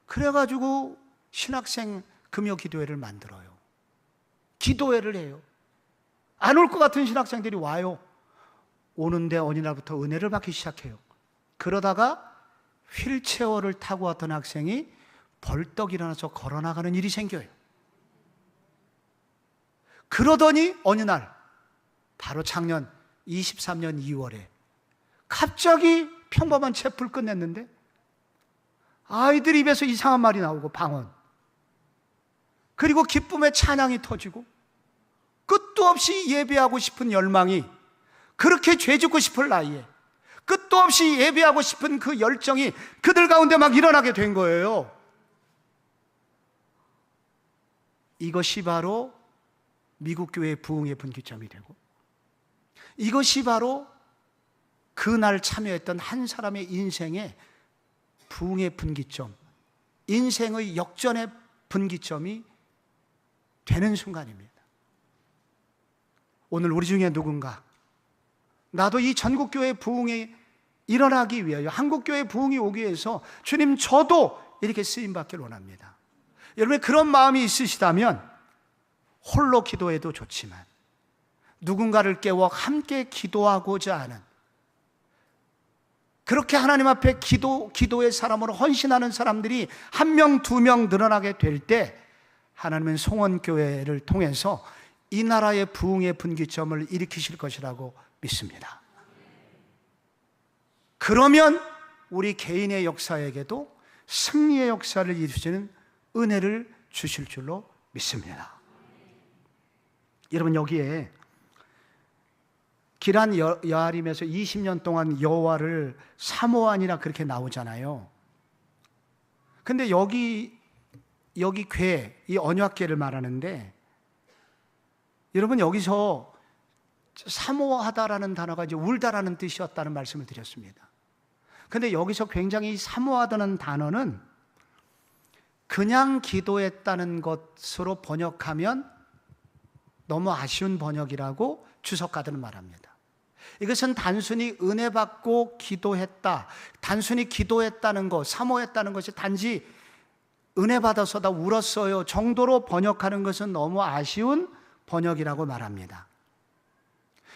그래가지고 신학생 금요 기도회를 만들어요. 기도회를 해요. 안 올 것 같은 신학생들이 와요. 오는데 어느 날부터 은혜를 받기 시작해요. 그러다가 휠체어를 타고 왔던 학생이 벌떡 일어나서 걸어나가는 일이 생겨요. 그러더니 어느 날, 바로 작년 23년 2월에 갑자기 평범한 체프를 끝냈는데 아이들 입에서 이상한 말이 나오고 방언, 그리고 기쁨의 찬양이 터지고 끝도 없이 예배하고 싶은 열망이, 그렇게 죄짓고 싶을 나이에 끝도 없이 예배하고 싶은 그 열정이 그들 가운데 막 일어나게 된 거예요. 이것이 바로 미국 교회의 부흥의 분기점이 되고, 이것이 바로 그날 참여했던 한 사람의 인생의 부흥의 분기점, 인생의 역전의 분기점이 되는 순간입니다. 오늘 우리 중에 누군가, 나도 이 전국교회 부흥이 일어나기 위하여, 한국교회 부흥이 오기 위해서 주님 저도 이렇게 쓰임받길 원합니다. 여러분의 그런 마음이 있으시다면 홀로 기도해도 좋지만 누군가를 깨워 함께 기도하고자 하는, 그렇게 하나님 앞에 기도의 사람으로 헌신하는 사람들이 한 명, 두 명 늘어나게 될 때 하나님은 송원교회를 통해서 이 나라의 부흥의 분기점을 일으키실 것이라고 믿습니다. 그러면 우리 개인의 역사에게도 승리의 역사를 이루시는 은혜를 주실 줄로 믿습니다. 여러분, 여기에 기란 여아림에서 20년 동안 여호와를 사모하니라 그렇게 나오잖아요. 근데 여기 궤, 이 언약궤를 말하는데, 여러분 여기서 사모하다라는 단어가 이제 울다라는 뜻이었다는 말씀을 드렸습니다. 근데 여기서 굉장히 사모하다는 단어는 그냥 기도했다는 것으로 번역하면 너무 아쉬운 번역이라고 주석가들은 말합니다. 이것은 단순히 은혜 받고 기도했다, 단순히 기도했다는 것, 사모했다는 것이 단지 은혜 받아서 다 울었어요 정도로 번역하는 것은 너무 아쉬운 번역이라고 말합니다.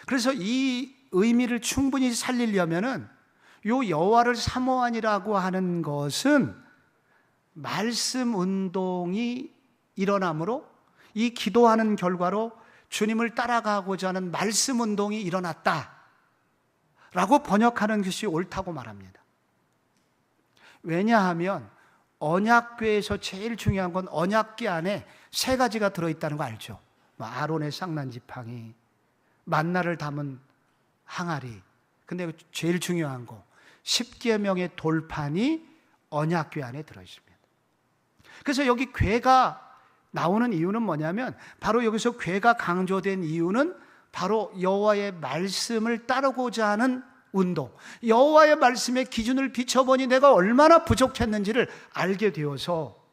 그래서 이 의미를 충분히 살리려면은 요 여호와를 사모하니라고 하는 것은 말씀 운동이 일어남으로 이 기도하는 결과로 주님을 따라가고자 하는 말씀 운동이 일어났다 라고 번역하는 것이 옳다고 말합니다. 왜냐하면 언약궤에서 제일 중요한 건 언약궤 안에 세 가지가 들어있다는 거 알죠? 아론의 쌍난 지팡이, 만나를 담은 항아리, 근데 제일 중요한 거 10계명의 돌판이 언약궤 안에 들어있습니다. 그래서 여기 궤가 나오는 이유는 뭐냐면, 바로 여기서 궤가 강조된 이유는 바로 여호와의 말씀을 따르고자 하는 운동, 여호와의 말씀의 기준을 비춰보니 내가 얼마나 부족했는지를 알게 되어서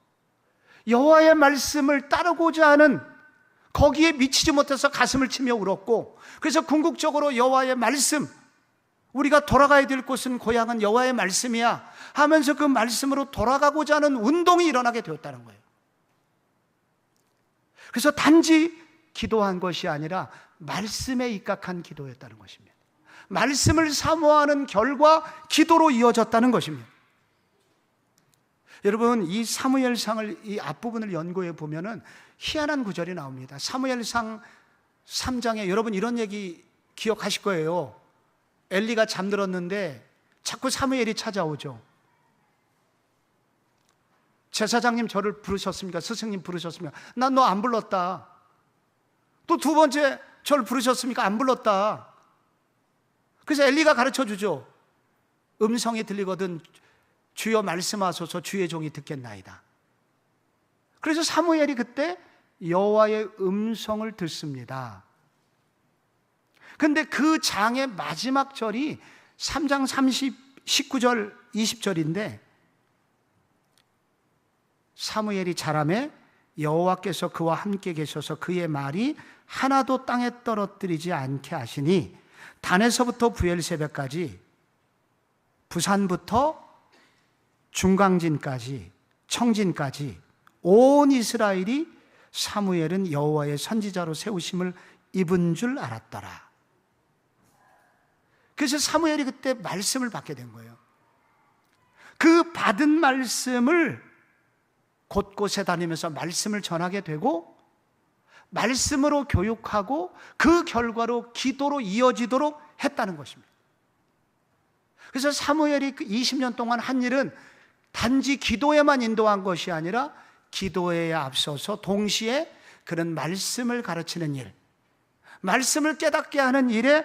여호와의 말씀을 따르고자 하는, 거기에 미치지 못해서 가슴을 치며 울었고, 그래서 궁극적으로 여호와의 말씀, 우리가 돌아가야 될 곳은 고향은 여호와의 말씀이야 하면서 그 말씀으로 돌아가고자 하는 운동이 일어나게 되었다는 거예요. 그래서 단지 기도한 것이 아니라 말씀에 입각한 기도였다는 것입니다. 말씀을 사모하는 결과 기도로 이어졌다는 것입니다. 여러분, 이 사무엘상을, 이 앞부분을 연구해 보면은 희한한 구절이 나옵니다. 사무엘상 3장에 여러분 이런 얘기 기억하실 거예요. 엘리가 잠들었는데 자꾸 사무엘이 찾아오죠. 제사장님 저를 부르셨습니까? 스승님 부르셨습니까? 난 너 안 불렀다. 또 두 번째 저를 부르셨습니까? 안 불렀다. 그래서 엘리가 가르쳐 주죠. 음성이 들리거든 주여 말씀하소서, 주의 종이 듣겠나이다. 그래서 사무엘이 그때 여호와의 음성을 듣습니다. 근데 그 장의 마지막 절이 3장 19절 20절인데, 사무엘이 자라매 여호와께서 그와 함께 계셔서 그의 말이 하나도 땅에 떨어뜨리지 않게 하시니 단에서부터 부엘세바까지, 부산부터 중강진까지, 청진까지 온 이스라엘이 사무엘은 여호와의 선지자로 세우심을 입은 줄 알았더라. 그래서 사무엘이 그때 말씀을 받게 된 거예요. 그 받은 말씀을 곳곳에 다니면서 말씀을 전하게 되고, 말씀으로 교육하고, 그 결과로 기도로 이어지도록 했다는 것입니다. 그래서 사무엘이 20년 동안 한 일은 단지 기도에만 인도한 것이 아니라 기도에 앞서서 동시에 그런 말씀을 가르치는 일, 말씀을 깨닫게 하는 일에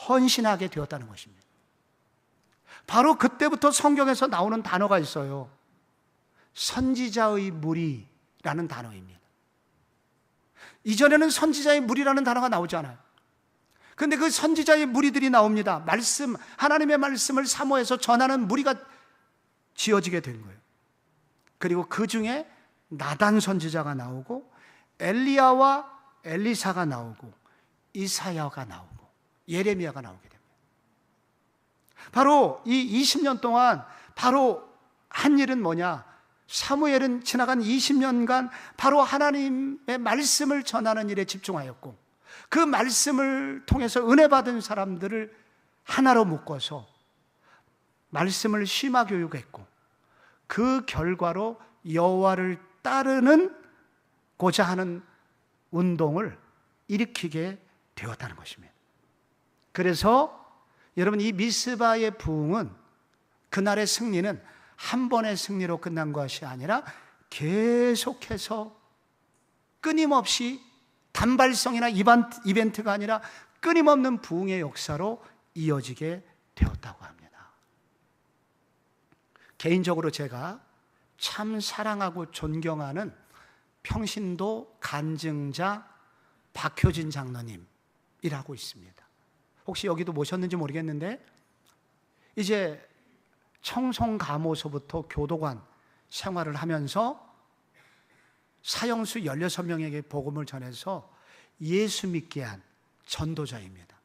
헌신하게 되었다는 것입니다. 바로 그때부터 성경에서 나오는 단어가 있어요. 선지자의 무리라는 단어입니다. 이전에는 선지자의 무리라는 단어가 나오지 않아요. 그런데 그 선지자의 무리들이 나옵니다. 말씀, 하나님의 말씀을 사모해서 전하는 무리가 지어지게 된 거예요. 그리고 그 중에 나단 선지자가 나오고, 엘리야와 엘리사가 나오고, 이사야가 나오고, 예레미야가 나오게 됩니다. 바로 이 20년 동안 바로 한 일은 뭐냐? 사무엘은 지나간 20년간 바로 하나님의 말씀을 전하는 일에 집중하였고, 그 말씀을 통해서 은혜 받은 사람들을 하나로 묶어서 말씀을 심화 교육했고, 그 결과로 여호와를 따르는 고자 하는 운동을 일으키게 되었다는 것입니다. 그래서 여러분, 이 미스바의 부흥은, 그날의 승리는 한 번의 승리로 끝난 것이 아니라 계속해서 끊임없이, 단발성이나 이벤트가 아니라 끊임없는 부흥의 역사로 이어지게 되었다고 합니다. 개인적으로 제가 참 사랑하고 존경하는 평신도 간증자 박효진 장로님이라고 있습니다. 혹시 여기도 모셨는지 모르겠는데, 이제 청송감호소부터 교도관 생활을 하면서 사형수 16명에게 복음을 전해서 예수 믿게 한 전도자입니다.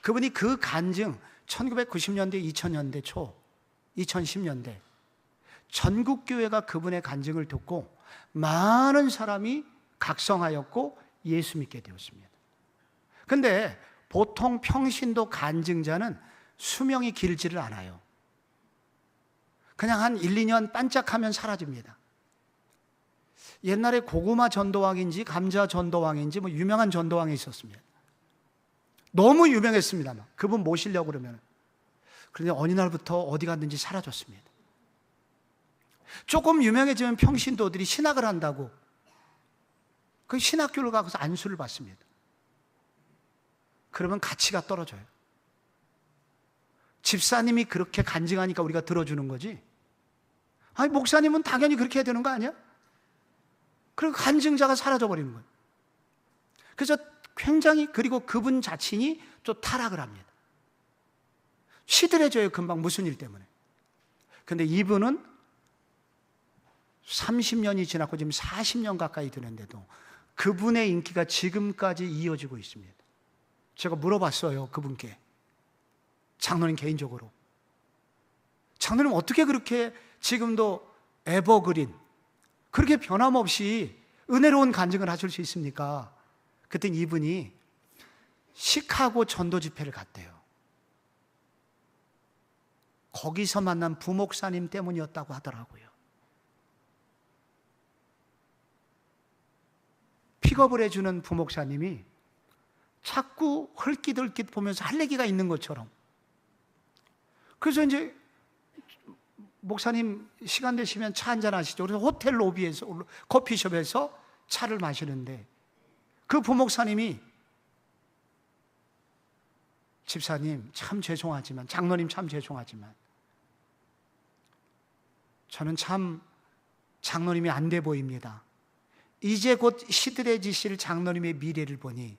그분이 그 간증 1990년대, 2000년대 초, 2010년대 전국교회가 그분의 간증을 듣고 많은 사람이 각성하였고 예수 믿게 되었습니다. 그런데 보통 평신도 간증자는 수명이 길지를 않아요. 그냥 한 1, 2년 반짝하면 사라집니다. 옛날에 고구마 전도왕인지 감자 전도왕인지 뭐 유명한 전도왕이 있었습니다. 너무 유명했습니다. 그분 모시려고 그러면. 그런데 어느 날부터 어디 갔는지 사라졌습니다. 조금 유명해지면 평신도들이 신학을 한다고 그 신학교를 가서 안수를 받습니다. 그러면 가치가 떨어져요. 집사님이 그렇게 간증하니까 우리가 들어주는 거지. 아니, 목사님은 당연히 그렇게 해야 되는 거 아니야? 그리고 간증자가 사라져버리는 거예요. 그래서 굉장히, 그리고 그분 자신이 또 타락을 합니다. 시들해져요, 금방. 무슨 일 때문에. 근데 이분은 30년이 지났고 지금 40년 가까이 되는데도 그분의 인기가 지금까지 이어지고 있습니다. 제가 물어봤어요, 그분께. 장로님 개인적으로. 장로님 어떻게 그렇게 지금도 에버그린, 그렇게 변함없이 은혜로운 간증을 하실 수 있습니까? 그때 이분이 시카고 전도 집회를 갔대요. 거기서 만난 부목사님 때문이었다고 하더라고요. 픽업을 해주는 부목사님이 자꾸 헐깃헐깃 보면서 할 얘기가 있는 것처럼. 그래서 이제 목사님 시간 되시면 차 한잔 하시죠. 그래서 호텔 로비에서, 커피숍에서 차를 마시는데 그 부목사님이 집사님 참 죄송하지만, 장로님 참 죄송하지만 저는 참 장로님이 안 돼 보입니다. 이제 곧 시들해지실 장로님의 미래를 보니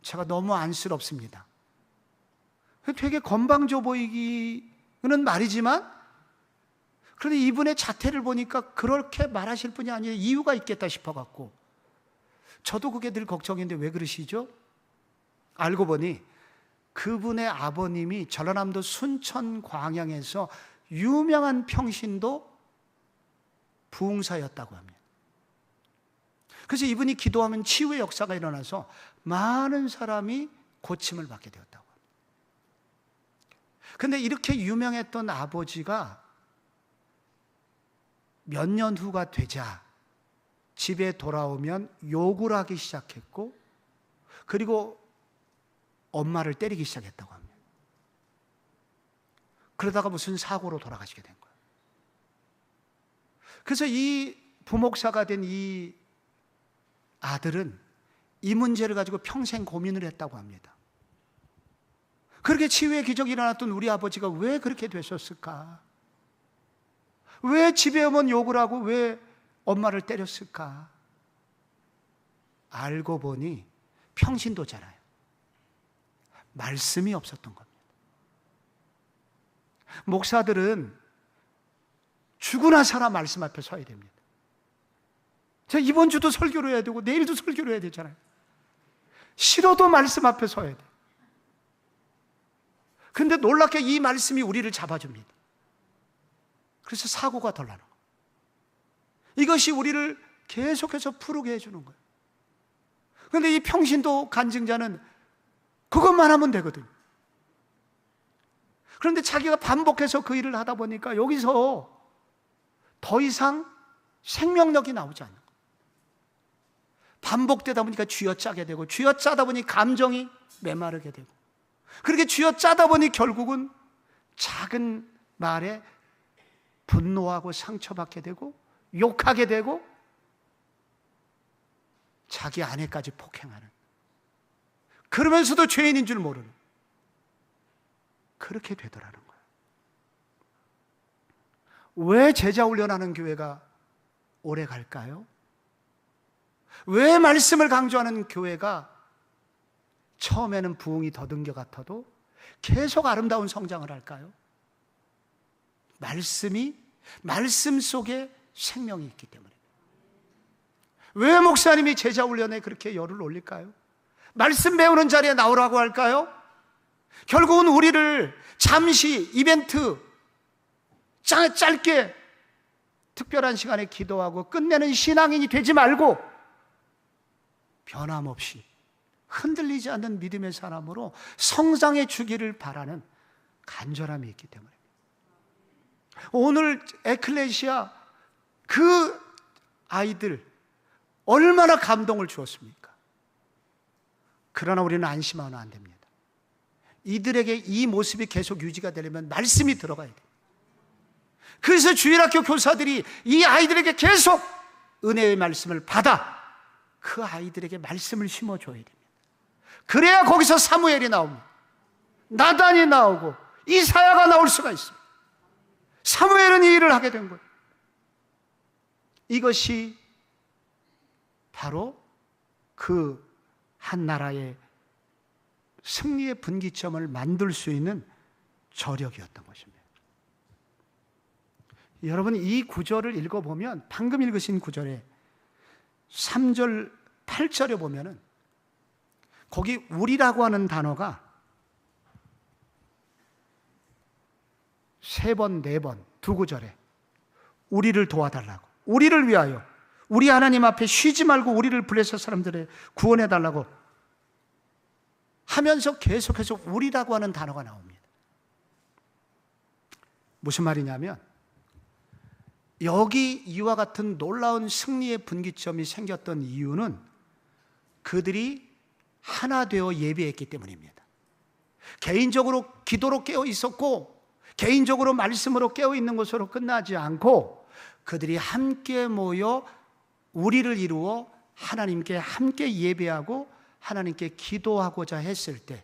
제가 너무 안쓰럽습니다. 되게 건방져 보이기는 말이지만 그런데 이분의 자태를 보니까 그렇게 말하실 분이 아니라 이유가 있겠다 싶어갖고 저도 그게 늘 걱정인데 왜 그러시죠? 알고 보니 그분의 아버님이 전라남도 순천 광양에서 유명한 평신도 부흥사였다고 합니다. 그래서 이분이 기도하면 치유의 역사가 일어나서 많은 사람이 고침을 받게 되었다고 합니다. 그런데 이렇게 유명했던 아버지가 몇 년 후가 되자 집에 돌아오면 욕을 하기 시작했고, 그리고 엄마를 때리기 시작했다고 합니다. 그러다가 무슨 사고로 돌아가시게 된 거예요. 그래서 이 부목사가 된 이 아들은 이 문제를 가지고 평생 고민을 했다고 합니다. 그렇게 치유의 기적이 일어났던 우리 아버지가 왜 그렇게 되셨을까? 왜 집에 오면 욕을 하고 왜 엄마를 때렸을까? 알고 보니 평신도잖아요. 말씀이 없었던 겁니다. 목사들은 죽으나 살아 말씀 앞에 서야 됩니다. 제가 이번 주도 설교를 해야 되고 내일도 설교를 해야 되잖아요. 싫어도 말씀 앞에 서야 돼요. 그런데 놀랍게 이 말씀이 우리를 잡아줍니다. 그래서 사고가 덜 나는 거예요. 이것이 우리를 계속해서 푸르게 해주는 거예요. 그런데 이 평신도 간증자는 그것만 하면 되거든요. 그런데 자기가 반복해서 그 일을 하다 보니까 여기서 더 이상 생명력이 나오지 않는 거예요. 반복되다 보니까 쥐어짜게 되고, 쥐어짜다 보니 감정이 메마르게 되고, 그렇게 쥐어짜다 보니 결국은 작은 말에 분노하고 상처받게 되고 욕하게 되고 자기 아내까지 폭행하는, 그러면서도 죄인인 줄 모르는, 그렇게 되더라는 거예요. 왜 제자 훈련하는 교회가 오래 갈까요? 왜 말씀을 강조하는 교회가 처음에는 부흥이 더딘 것 같아도 계속 아름다운 성장을 할까요? 말씀 속에 생명이 있기 때문에. 왜 목사님이 제자 훈련에 그렇게 열을 올릴까요? 말씀 배우는 자리에 나오라고 할까요? 결국은 우리를 잠시 이벤트 짧게 특별한 시간에 기도하고 끝내는 신앙인이 되지 말고 변함없이 흔들리지 않는 믿음의 사람으로 성장해 주기를 바라는 간절함이 있기 때문에. 오늘 에클레시아 그 아이들, 얼마나 감동을 주었습니까? 그러나 우리는 안심하면 안 됩니다. 이들에게 이 모습이 계속 유지가 되려면 말씀이 들어가야 돼요. 그래서 주일학교 교사들이 이 아이들에게 계속 은혜의 말씀을 받아 그 아이들에게 말씀을 심어줘야 됩니다. 그래야 거기서 사무엘이 나옵니다. 나단이 나오고 이사야가 나올 수가 있습니다. 사무엘은 이 일을 하게 된 거예요. 이것이 바로 그 한 나라의 승리의 분기점을 만들 수 있는 저력이었던 것입니다. 여러분, 이 구절을 읽어보면 방금 읽으신 구절에 3절, 8절에 보면은 거기 우리라고 하는 단어가 3번, 4번, 두 구절에 우리를 도와달라고, 우리를 위하여, 우리 하나님 앞에 쉬지 말고 우리를 블레셋 사람들을 구원해달라고 하면서 계속해서 우리라고 하는 단어가 나옵니다. 무슨 말이냐면 여기 이와 같은 놀라운 승리의 분기점이 생겼던 이유는 그들이 하나 되어 예배했기 때문입니다. 개인적으로 기도로 깨어 있었고 개인적으로 말씀으로 깨어 있는 것으로 끝나지 않고 그들이 함께 모여 우리를 이루어 하나님께 함께 예배하고 하나님께 기도하고자 했을 때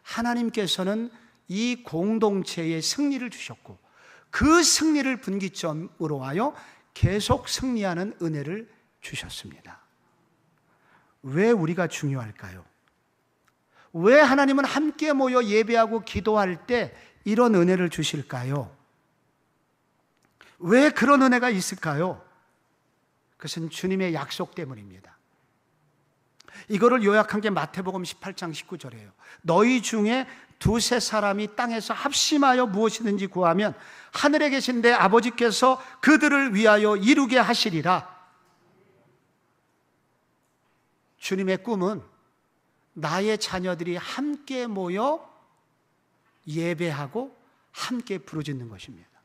하나님께서는 이 공동체에 승리를 주셨고 그 승리를 분기점으로 하여 계속 승리하는 은혜를 주셨습니다. 왜 우리가 중요할까요? 왜 하나님은 함께 모여 예배하고 기도할 때 이런 은혜를 주실까요? 왜 그런 은혜가 있을까요? 그것은 주님의 약속 때문입니다. 이거를 요약한 게 마태복음 18장 19절이에요. 너희 중에 두세 사람이 땅에서 합심하여 무엇이든지 구하면 하늘에 계신 내 아버지께서 그들을 위하여 이루게 하시리라. 주님의 꿈은 나의 자녀들이 함께 모여 예배하고 함께 부르짖는 것입니다.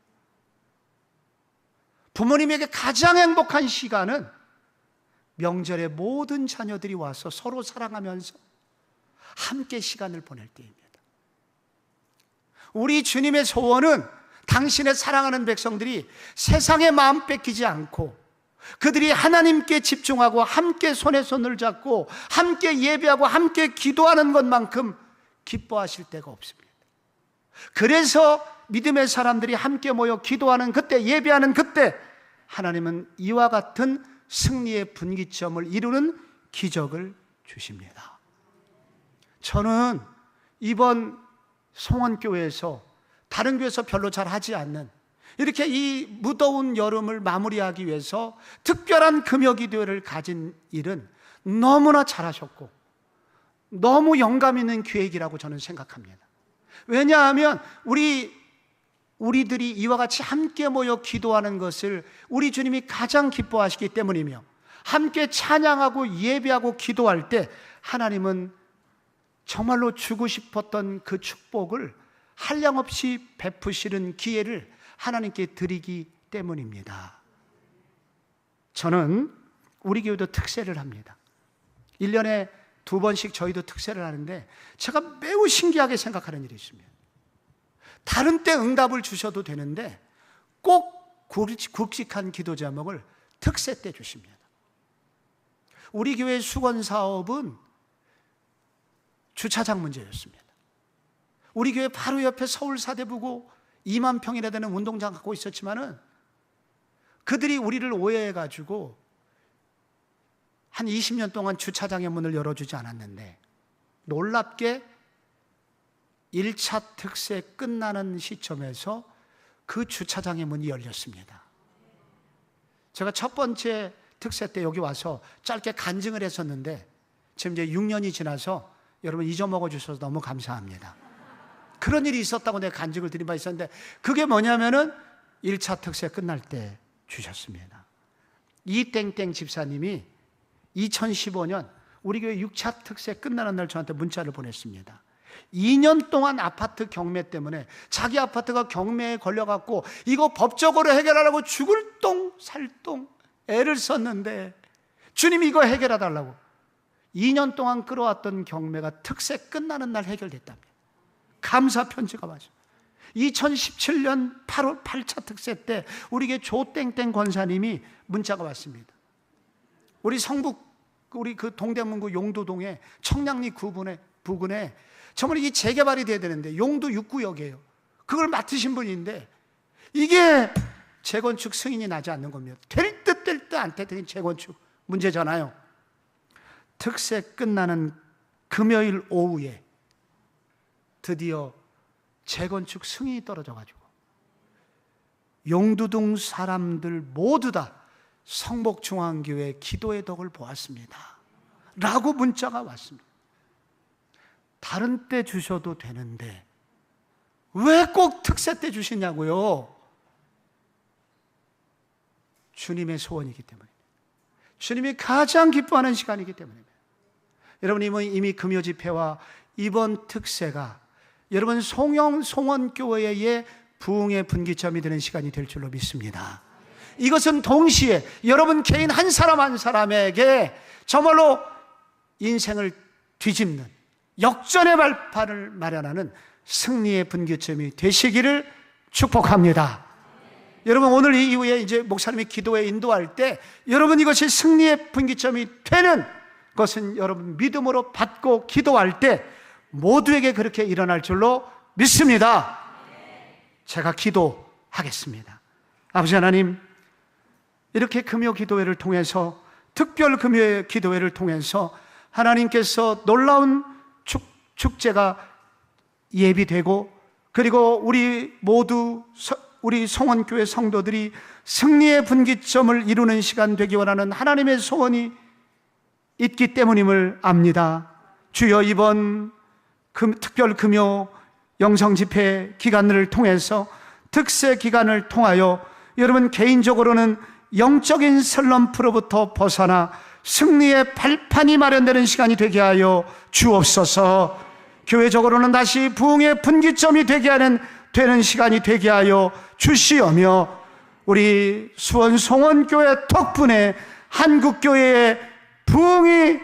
부모님에게 가장 행복한 시간은 명절에 모든 자녀들이 와서 서로 사랑하면서 함께 시간을 보낼 때입니다. 우리 주님의 소원은 당신의 사랑하는 백성들이 세상의 마음 뺏기지 않고 그들이 하나님께 집중하고 함께 손에 손을 잡고 함께 예배하고 함께 기도하는 것만큼 기뻐하실 때가 없습니다. 그래서 믿음의 사람들이 함께 모여 기도하는 그때, 예배하는 그때 하나님은 이와 같은 승리의 분기점을 이루는 기적을 주십니다. 저는 이번 송원교회에서 다른 교회에서 별로 잘 하지 않는 이렇게 이 무더운 여름을 마무리하기 위해서 특별한 금요기도회를 가진 일은 너무나 잘하셨고 너무 영감 있는 계획이라고 저는 생각합니다. 왜냐하면 우리들이 이와 같이 함께 모여 기도하는 것을 우리 주님이 가장 기뻐하시기 때문이며 함께 찬양하고 예배하고 기도할 때 하나님은 정말로 주고 싶었던 그 축복을 한량없이 베푸시는 기회를 하나님께 드리기 때문입니다. 저는 우리 교회도 특세를 합니다. 1년에 2번씩 저희도 특세를 하는데 제가 매우 신기하게 생각하는 일이 있습니다. 다른 때 응답을 주셔도 되는데 꼭 굵직한 기도 제목을 특세 때 주십니다. 우리 교회 수건 사업은 주차장 문제였습니다. 우리 교회 바로 옆에 서울 사대부고 2만 평이나 되는 운동장 갖고 있었지만은 그들이 우리를 오해해가지고 한 20년 동안 주차장의 문을 열어주지 않았는데 놀랍게 1차 특세 끝나는 시점에서 그 주차장의 문이 열렸습니다. 제가 첫 번째 특세 때 여기 와서 짧게 간증을 했었는데 지금 이제 6년이 지나서 여러분 잊어먹어 주셔서 너무 감사합니다. 그런 일이 있었다고 내가 간증을 드린 바 있었는데 그게 뭐냐면은 1차 특세 끝날 때 주셨습니다. 이땡땡 집사님이 2015년 우리 교회 6차 특세 끝나는 날 저한테 문자를 보냈습니다. 2년 동안 아파트 경매 때문에 자기 아파트가 경매에 걸려갖고 이거 법적으로 해결하라고 죽을 똥 살똥 애를 썼는데 주님이 이거 해결해 달라고. 2년 동안 끌어왔던 경매가 특세 끝나는 날 해결됐답니다. 감사 편지가 와서 2017년 8월 8차 특세 때 우리에게 조땡땡 권사님이 문자가 왔습니다. 우리 성북, 우리 그 동대문구 용두동에 청량리 부근에 정말 이게 재개발이 돼야 되는데 용두 6구역이에요. 그걸 맡으신 분인데 이게 재건축 승인이 나지 않는 겁니다. 될 듯 될 듯 안 되는 재건축 문제잖아요. 특세 끝나는 금요일 오후에 드디어 재건축 승인이 떨어져가지고 용두동 사람들 모두 다 성복중앙교회 기도의 덕을 보았습니다 라고 문자가 왔습니다. 다른 때 주셔도 되는데 왜 꼭 특세 때 주시냐고요? 주님의 소원이기 때문에, 주님이 가장 기뻐하는 시간이기 때문입니다. 여러분, 이미 금요 집회와 이번 특세가 여러분 송원교회의 부흥의 분기점이 되는 시간이 될 줄로 믿습니다. 이것은 동시에 여러분 개인 한 사람 한 사람에게 정말로 인생을 뒤집는 역전의 발판을 마련하는 승리의 분기점이 되시기를 축복합니다. 여러분, 오늘 이후에 이제 목사님이 기도에 인도할 때 여러분 이것이 승리의 분기점이 되는 것은 여러분 믿음으로 받고 기도할 때 모두에게 그렇게 일어날 줄로 믿습니다. 제가 기도하겠습니다. 아버지 하나님, 이렇게 금요 기도회를 통해서, 특별 금요 기도회를 통해서 하나님께서 놀라운 축제가 예비되고, 그리고 우리 모두 우리 송원교회 성도들이 승리의 분기점을 이루는 시간 되기 원하는 하나님의 소원이 있기 때문임을 압니다. 주여, 이번 특별 금요 영성 집회 기간을 통해서, 특세 기간을 통하여 여러분 개인적으로는 영적인 슬럼프로부터 벗어나 승리의 발판이 마련되는 시간이 되게 하여 주옵소서. 교회적으로는 다시 부흥의 분기점이 되는 시간이 되게 하여 주시오며, 우리 수원 송원교회 덕분에 한국교회의 부흥이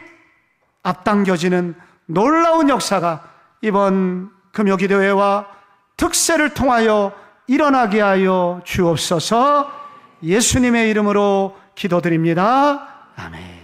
앞당겨지는 놀라운 역사가 이번 금요기도회와 특세를 통하여 일어나게 하여 주옵소서. 예수님의 이름으로 기도드립니다. 아멘.